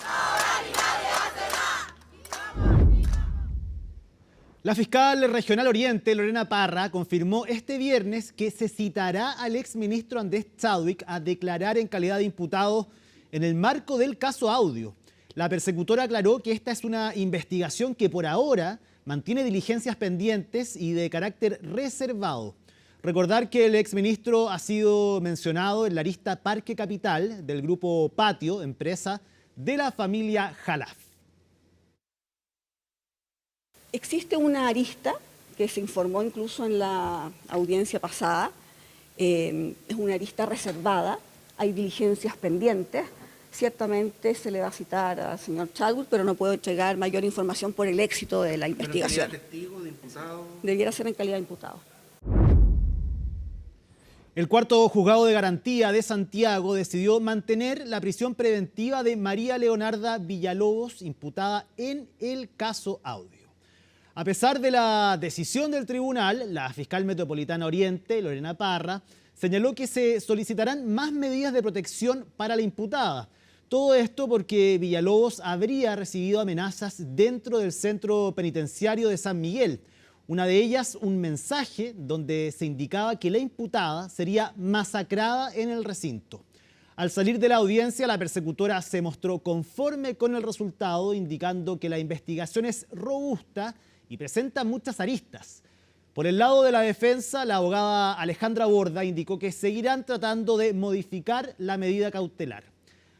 La fiscal regional Oriente, Lorena Parra, confirmó este viernes que se citará al exministro Andrés Chadwick a declarar en calidad de imputado en el marco del caso Audio. La persecutora aclaró que esta es una investigación que por ahora mantiene diligencias pendientes y de carácter reservado. Recordar que el exministro ha sido mencionado en la lista Parque Capital del grupo Patio, empresa de la familia Jalaf. Existe una arista que se informó incluso en la audiencia pasada, es una arista reservada, hay diligencias pendientes. Ciertamente se le va a citar al señor Chadwick, pero no puedo entregar mayor información por el éxito de la investigación. ¿Sería testigo, de imputado? Debiera ser en calidad de imputado. El cuarto juzgado de garantía de Santiago decidió mantener la prisión preventiva de María Leonarda Villalobos, imputada en el caso Audio. A pesar de la decisión del tribunal, la fiscal metropolitana Oriente, Lorena Parra, señaló que se solicitarán más medidas de protección para la imputada. Todo esto porque Villalobos habría recibido amenazas dentro del centro penitenciario de San Miguel. Una de ellas, un mensaje donde se indicaba que la imputada sería masacrada en el recinto. Al salir de la audiencia, la persecutora se mostró conforme con el resultado, indicando que la investigación es robusta y presenta muchas aristas. Por el lado de la defensa, la abogada Alejandra Borda indicó que seguirán tratando de modificar la medida cautelar.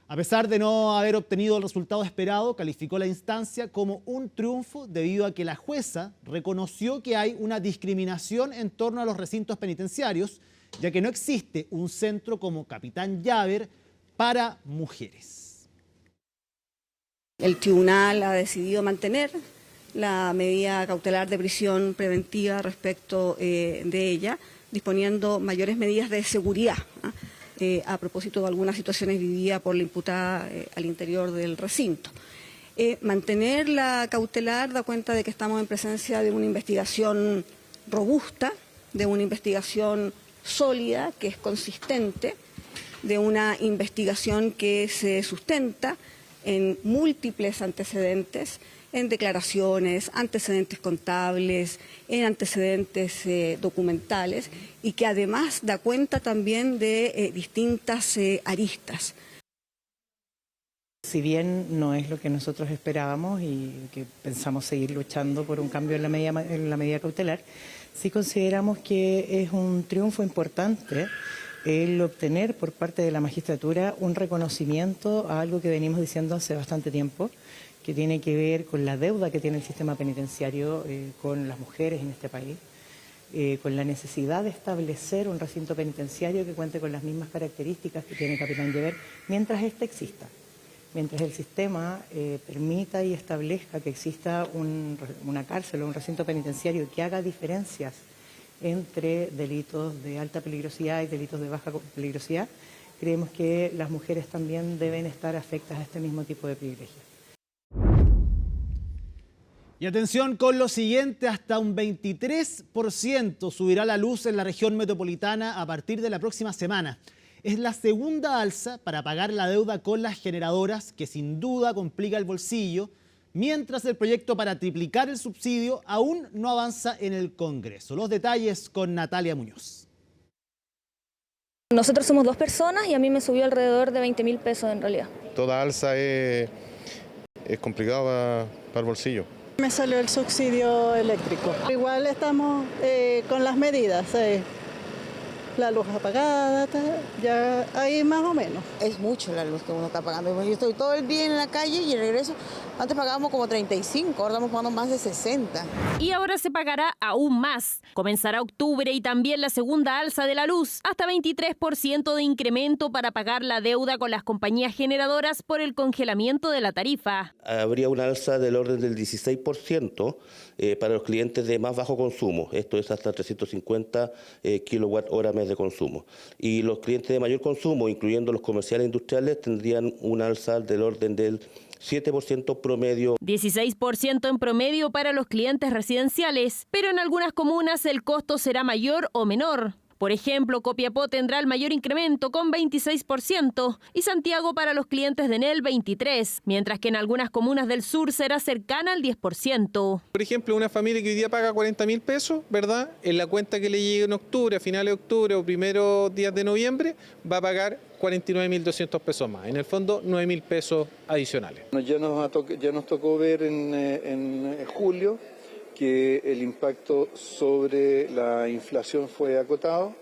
A pesar de no haber obtenido el resultado esperado, calificó la instancia como un triunfo debido a que la jueza reconoció que hay una discriminación en torno a los recintos penitenciarios, ya que no existe un centro como Capitán Llaver para mujeres. El tribunal ha decidido mantener la medida cautelar de prisión preventiva respecto de ella, disponiendo mayores medidas de seguridad, a propósito de algunas situaciones vividas por la imputada al interior del recinto. Mantener la cautelar da cuenta de que estamos en presencia de una investigación robusta, de una investigación sólida, que es consistente, de una investigación que se sustenta en múltiples antecedentes, en declaraciones, antecedentes contables, en antecedentes documentales, y que además da cuenta también de distintas aristas. Si bien no es lo que nosotros esperábamos y que pensamos seguir luchando por un cambio en la medida cautelar, sí consideramos que es un triunfo importante el obtener por parte de la magistratura un reconocimiento a algo que venimos diciendo hace bastante tiempo, que tiene que ver con la deuda que tiene el sistema penitenciario con las mujeres en este país, con la necesidad de establecer un recinto penitenciario que cuente con las mismas características que tiene Capitán Llaver mientras éste exista. Mientras el sistema permita y establezca que exista una cárcel o un recinto penitenciario que haga diferencias entre delitos de alta peligrosidad y delitos de baja peligrosidad, creemos que las mujeres también deben estar afectas a este mismo tipo de privilegios. Y atención con lo siguiente, hasta un 23% subirá la luz en la región metropolitana a partir de la próxima semana. Es la segunda alza para pagar la deuda con las generadoras, que sin duda complica el bolsillo, mientras el proyecto para triplicar el subsidio aún no avanza en el Congreso. Los detalles con Natalia Muñoz. Nosotros somos 2 personas y a mí me subió alrededor de 20.000 pesos en realidad. Toda alza es complicado para el bolsillo. Me salió el subsidio eléctrico. Igual estamos con las medidas, la luz apagada, ya ahí más o menos. Es mucho la luz que uno está pagando. Yo estoy todo el día en la calle y el regreso, antes pagábamos como 35, ahora estamos pagando más de 60. Y ahora se pagará aún más. Comenzará octubre y también la segunda alza de la luz, hasta 23% de incremento para pagar la deuda con las compañías generadoras por el congelamiento de la tarifa. Habría una alza del orden del 16% para los clientes de más bajo consumo. Esto es hasta 350 kilowatt-hora mes de consumo. Y los clientes de mayor consumo, incluyendo los comerciales e industriales, tendrían una alza del orden del 7% promedio. 16% en promedio para los clientes residenciales, pero en algunas comunas el costo será mayor o menor. Por ejemplo, Copiapó tendrá el mayor incremento con 26% y Santiago para los clientes de Enel 23%, mientras que en algunas comunas del sur será cercana al 10%. Por ejemplo, una familia que hoy día paga 40.000 pesos, ¿verdad? En la cuenta que le llegue en octubre, a finales de octubre o primeros días de noviembre, va a pagar 49.200 pesos más. En el fondo, 9.000 pesos adicionales. Ya nos tocó ver en julio que el impacto sobre la inflación fue acotado,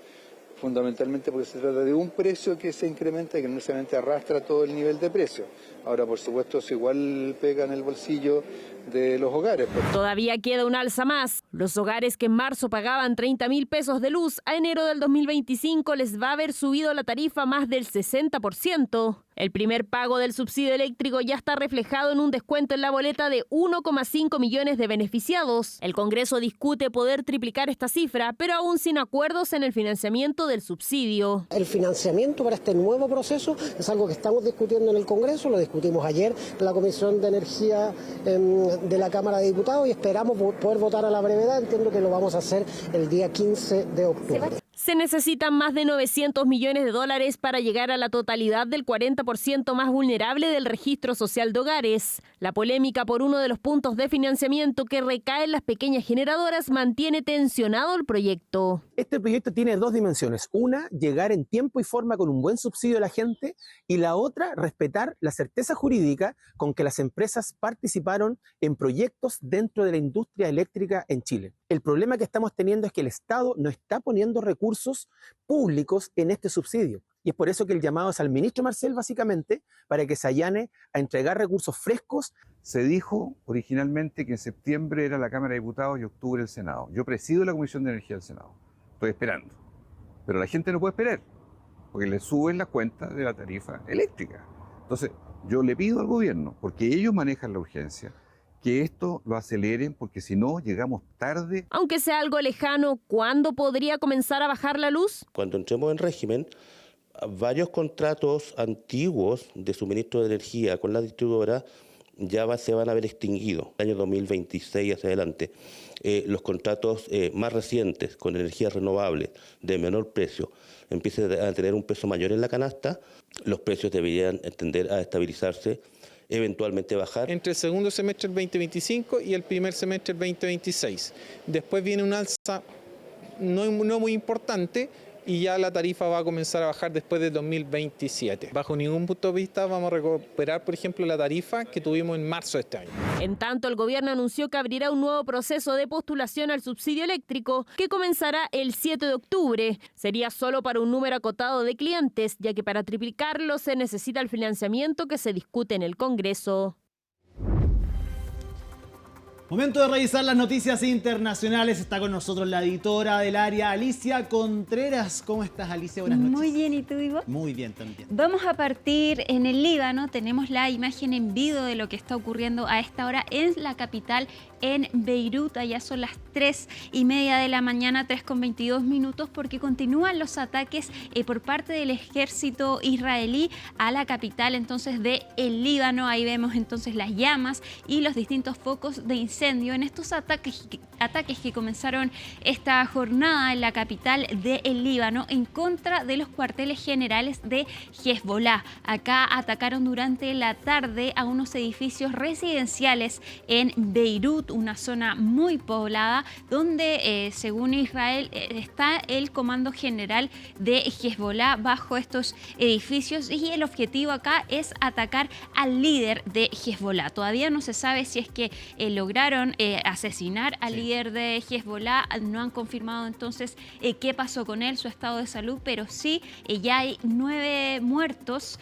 fundamentalmente porque se trata de un precio que se incrementa y que no necesariamente arrastra todo el nivel de precio. Ahora, por supuesto, eso igual pega en el bolsillo de los hogares. Todavía queda un alza más. Los hogares que en marzo pagaban 30.000 pesos de luz, a enero del 2025 les va a haber subido la tarifa más del 60%. El primer pago del subsidio eléctrico ya está reflejado en un descuento en la boleta de 1,5 millones de beneficiados. El Congreso discute poder triplicar esta cifra, pero aún sin acuerdos en el financiamiento del subsidio. El financiamiento para este nuevo proceso es algo que estamos discutiendo en el Congreso, lo discutimos ayer en la Comisión de Energía de la Cámara de Diputados y esperamos poder votar a la brevedad. Entiendo que lo vamos a hacer el día 15 de octubre. Se necesitan más de 900 millones de dólares para llegar a la totalidad del 40% más vulnerable del registro social de hogares. La polémica por uno de los puntos de financiamiento que recae en las pequeñas generadoras mantiene tensionado el proyecto. Este proyecto tiene dos dimensiones. Una, llegar en tiempo y forma con un buen subsidio a la gente, y la otra, respetar la certeza jurídica con que las empresas participaron en proyectos dentro de la industria eléctrica en Chile. El problema que estamos teniendo es que el Estado no está poniendo recursos públicos en este subsidio. Y es por eso que el llamado es al ministro Marcel, básicamente, para que se allane a entregar recursos frescos. Se dijo originalmente que en septiembre era la Cámara de Diputados y octubre el Senado. Yo presido la Comisión de Energía del Senado. Estoy esperando. Pero la gente no puede esperar, porque le suben la cuenta de la tarifa eléctrica. Entonces, yo le pido al gobierno, porque ellos manejan la urgencia, que esto lo aceleren, porque si no, llegamos tarde. Aunque sea algo lejano, ¿cuándo podría comenzar a bajar la luz? Cuando entremos en régimen, varios contratos antiguos de suministro de energía con la distribuidora ya se van a ver extinguidos, el año 2026 hacia adelante. Los contratos más recientes con energías renovables de menor precio empiecen a tener un peso mayor en la canasta, los precios deberían tender a estabilizarse, eventualmente bajar. Entre el segundo semestre del 2025 y el primer semestre del 2026. Después viene un alza no muy importante y ya la tarifa va a comenzar a bajar después del 2027. Bajo ningún punto de vista vamos a recuperar, por ejemplo, la tarifa que tuvimos en marzo de este año. En tanto, el gobierno anunció que abrirá un nuevo proceso de postulación al subsidio eléctrico que comenzará el 7 de octubre. Sería solo para un número acotado de clientes, ya que para triplicarlo se necesita el financiamiento que se discute en el Congreso. Momento de revisar las noticias internacionales. Está con nosotros la editora del área, Alicia Contreras. ¿Cómo estás, Alicia? Buenas noches. Muy bien, ¿y tú, Ivo? Muy bien también. Vamos a partir en el Líbano. Tenemos la imagen en vivo de lo que está ocurriendo a esta hora en la capital, en Beirut. Allá son las 3:30 de la mañana, 3:22, porque continúan los ataques por parte del ejército israelí a la capital entonces de el Líbano. Ahí vemos entonces las llamas y los distintos focos de incendio en estos ataques que comenzaron esta jornada en la capital del Líbano en contra de los cuarteles generales de Hezbollah. Acá atacaron durante la tarde a unos edificios residenciales en Beirut, una zona muy poblada donde según Israel está el comando general de Hezbollah bajo estos edificios, y el objetivo acá es atacar al líder de Hezbollah. Todavía no se sabe si es que lograron asesinar al líder de Hezbollah. No han confirmado entonces qué pasó con él, su estado de salud, pero sí ya hay 6 muertos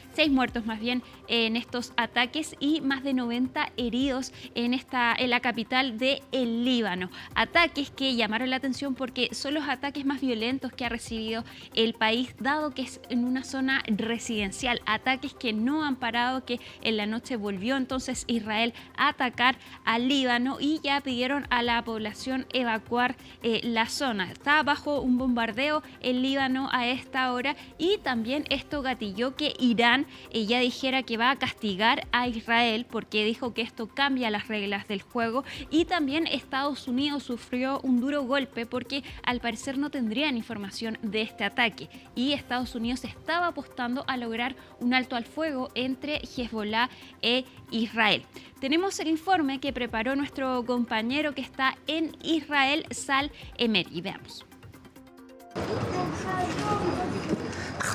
más bien en estos ataques y más de 90 heridos en la capital de el Líbano. Ataques que llamaron la atención porque son los ataques más violentos que ha recibido el país, dado que es en una zona residencial. Ataques que no han parado, que en la noche volvió entonces Israel a atacar al Líbano y ya pidieron a la población evacuar la zona. Está bajo un bombardeo el Líbano a esta hora, y también esto gatilló que Irán ya dijera que va a castigar a Israel porque dijo que esto cambia las reglas del juego, y también Estados Unidos sufrió un duro golpe porque al parecer no tendrían información de este ataque, y Estados Unidos estaba apostando a lograr un alto al fuego entre Hezbollah e Israel. Tenemos el informe que preparó nuestro compañero que está en Israel, Sal Emeri. Veamos.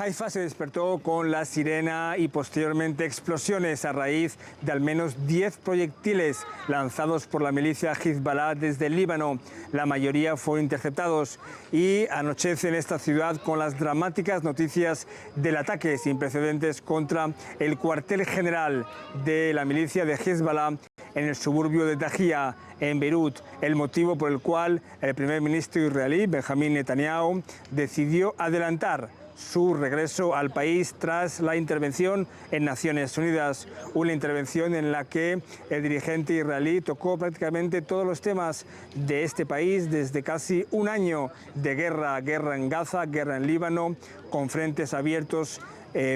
Haifa se despertó con la sirena y posteriormente explosiones a raíz de al menos 10 proyectiles lanzados por la milicia Hezbollah desde el Líbano. La mayoría fueron interceptados, y anochece en esta ciudad con las dramáticas noticias del ataque sin precedentes contra el cuartel general de la milicia de Hezbollah en el suburbio de Tahrir, en Beirut, el motivo por el cual el primer ministro israelí, Benjamín Netanyahu, decidió adelantar su regreso al país tras la intervención en Naciones Unidas, una intervención en la que el dirigente israelí tocó prácticamente todos los temas de este país desde casi un año de guerra en Gaza, guerra en Líbano, con frentes abiertos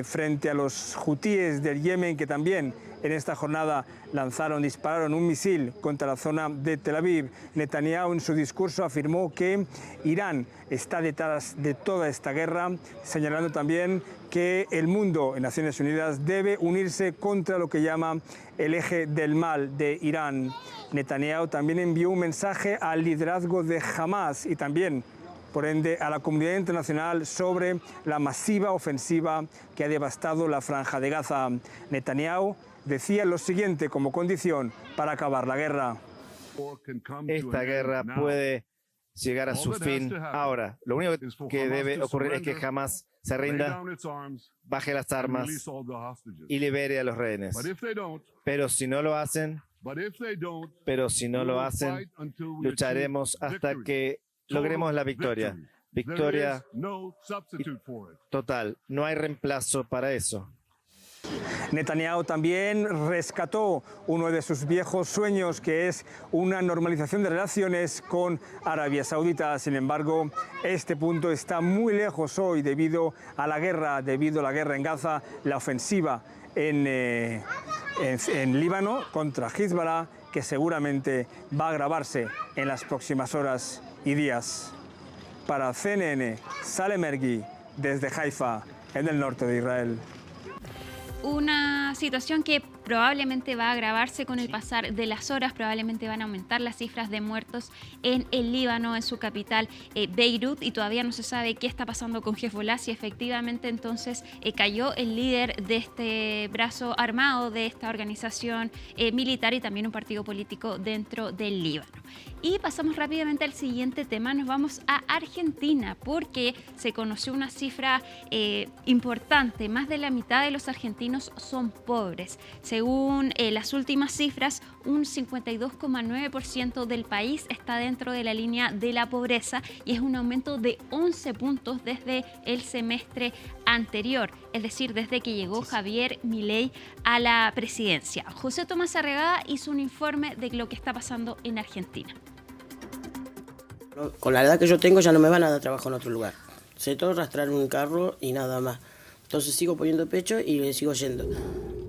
frente a los hutíes del Yemen, que también en esta jornada dispararon un misil contra la zona de Tel Aviv. Netanyahu en su discurso afirmó que Irán está detrás de toda esta guerra, señalando también que el mundo en Naciones Unidas debe unirse contra lo que llama el eje del mal de Irán. Netanyahu también envió un mensaje al liderazgo de Hamas y también, por ende, a la comunidad internacional sobre la masiva ofensiva que ha devastado la franja de Gaza. Netanyahu decía lo siguiente como condición para acabar la guerra. Esta guerra puede llegar a su fin ahora. Lo único que debe ocurrir es que Hamas se rinda, baje las armas y libere a los rehenes. Pero si no lo hacen, lucharemos hasta que logremos la victoria. Victoria total. No hay reemplazo para eso. Netanyahu también rescató uno de sus viejos sueños, que es una normalización de relaciones con Arabia Saudita. Sin embargo, este punto está muy lejos hoy debido a la guerra en Gaza, la ofensiva en Líbano contra Hezbollah, que seguramente va a agravarse en las próximas horas y días. Para CNN, Salem Ergi, desde Haifa, en el norte de Israel. Una situación que probablemente va a agravarse con el pasar de las horas, probablemente van a aumentar las cifras de muertos en el Líbano, en su capital Beirut, y todavía no se sabe qué está pasando con Hezbollah, si efectivamente entonces cayó el líder de este brazo armado, de esta organización militar y también un partido político dentro del Líbano. Y pasamos rápidamente al siguiente tema, nos vamos a Argentina, porque se conoció una cifra importante, más de la mitad de los argentinos son pobres. Según las últimas cifras, un 52,9% del país está dentro de la línea de la pobreza y es un aumento de 11 puntos desde el semestre anterior, es decir, desde que llegó Javier Milei a la presidencia. José Tomás Arregada hizo un informe de lo que está pasando en Argentina. Con la edad que yo tengo ya no me van a dar trabajo en otro lugar. Sé todo arrastrar un carro y nada más. Entonces sigo poniendo pecho y le sigo yendo.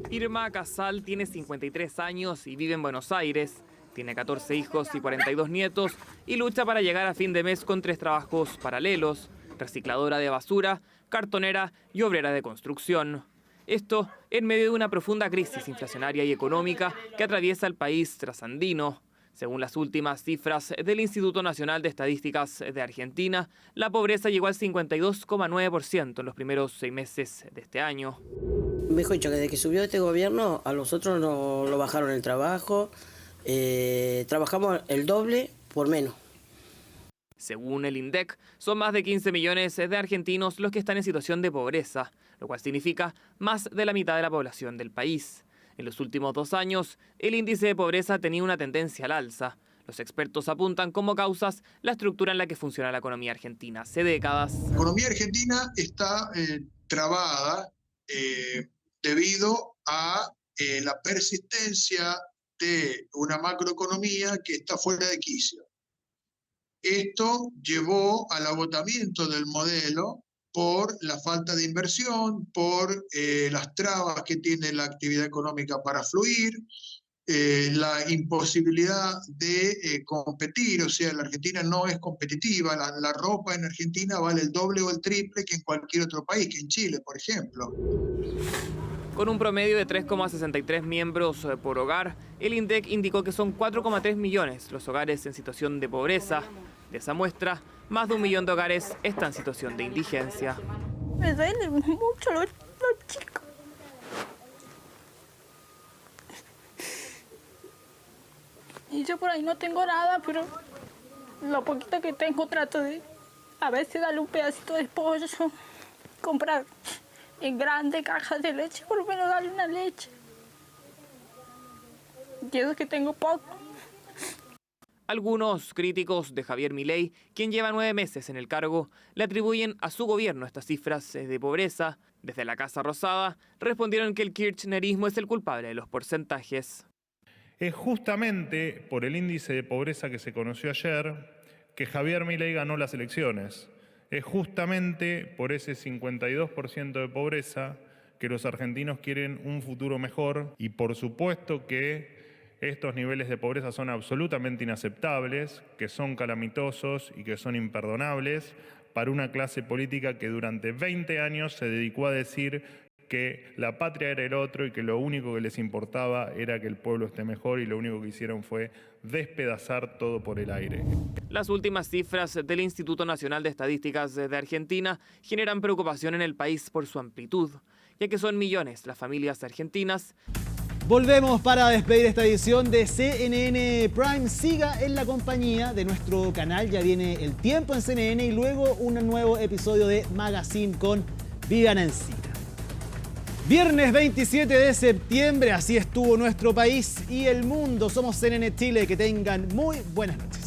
Irma Casal tiene 53 años y vive en Buenos Aires. Tiene 14 hijos y 42 nietos y lucha para llegar a fin de mes con 3 trabajos paralelos: recicladora de basura, cartonera y obrera de construcción. Esto en medio de una profunda crisis inflacionaria y económica que atraviesa el país trasandino. Según las últimas cifras del Instituto Nacional de Estadísticas de Argentina, la pobreza llegó al 52,9% en los primeros 6 meses de este año. Mejor dicho, que desde que subió este gobierno, a nosotros nos lo bajaron el trabajo, trabajamos el doble por menos. Según el INDEC, son más de 15 millones de argentinos los que están en situación de pobreza, lo cual significa más de la mitad de la población del país. En los últimos 2 años, el índice de pobreza tenía una tendencia al alza. Los expertos apuntan como causas la estructura en la que funciona la economía argentina hace décadas. La economía argentina está trabada debido a la persistencia de una macroeconomía que está fuera de quicio. Esto llevó al agotamiento del modelo por la falta de inversión, por las trabas que tiene la actividad económica para fluir, la imposibilidad de competir. O sea, la Argentina no es competitiva, la ropa en Argentina vale el doble o el triple que en cualquier otro país, que en Chile, por ejemplo. Con un promedio de 3,63 miembros por hogar, el INDEC indicó que son 4,3 millones los hogares en situación de pobreza. De esa muestra, más de 1 millón de hogares están en situación de indigencia. Me duele mucho los chicos. Y yo por ahí no tengo nada, pero lo poquito que tengo trato de a veces darle un pedacito de pollo, comprar en grandes cajas de leche, por lo menos darle una leche. Y eso es que tengo poco. Algunos críticos de Javier Milei, quien lleva 9 meses en el cargo, le atribuyen a su gobierno estas cifras de pobreza. Desde la Casa Rosada respondieron que el kirchnerismo es el culpable de los porcentajes. Es justamente por el índice de pobreza que se conoció ayer que Javier Milei ganó las elecciones. Es justamente por ese 52% de pobreza que los argentinos quieren un futuro mejor, y por supuesto que estos niveles de pobreza son absolutamente inaceptables, que son calamitosos y que son imperdonables para una clase política que durante 20 años se dedicó a decir que la patria era el otro y que lo único que les importaba era que el pueblo esté mejor, y lo único que hicieron fue despedazar todo por el aire. Las últimas cifras del Instituto Nacional de Estadísticas de Argentina generan preocupación en el país por su amplitud, ya que son millones las familias argentinas. Volvemos para despedir esta edición de CNN Prime. Siga en la compañía de nuestro canal. Ya viene El Tiempo en CNN y luego un nuevo episodio de Magazine con Vivian Encina. Viernes 27 de septiembre, así estuvo nuestro país y el mundo. Somos CNN Chile. Que tengan muy buenas noches.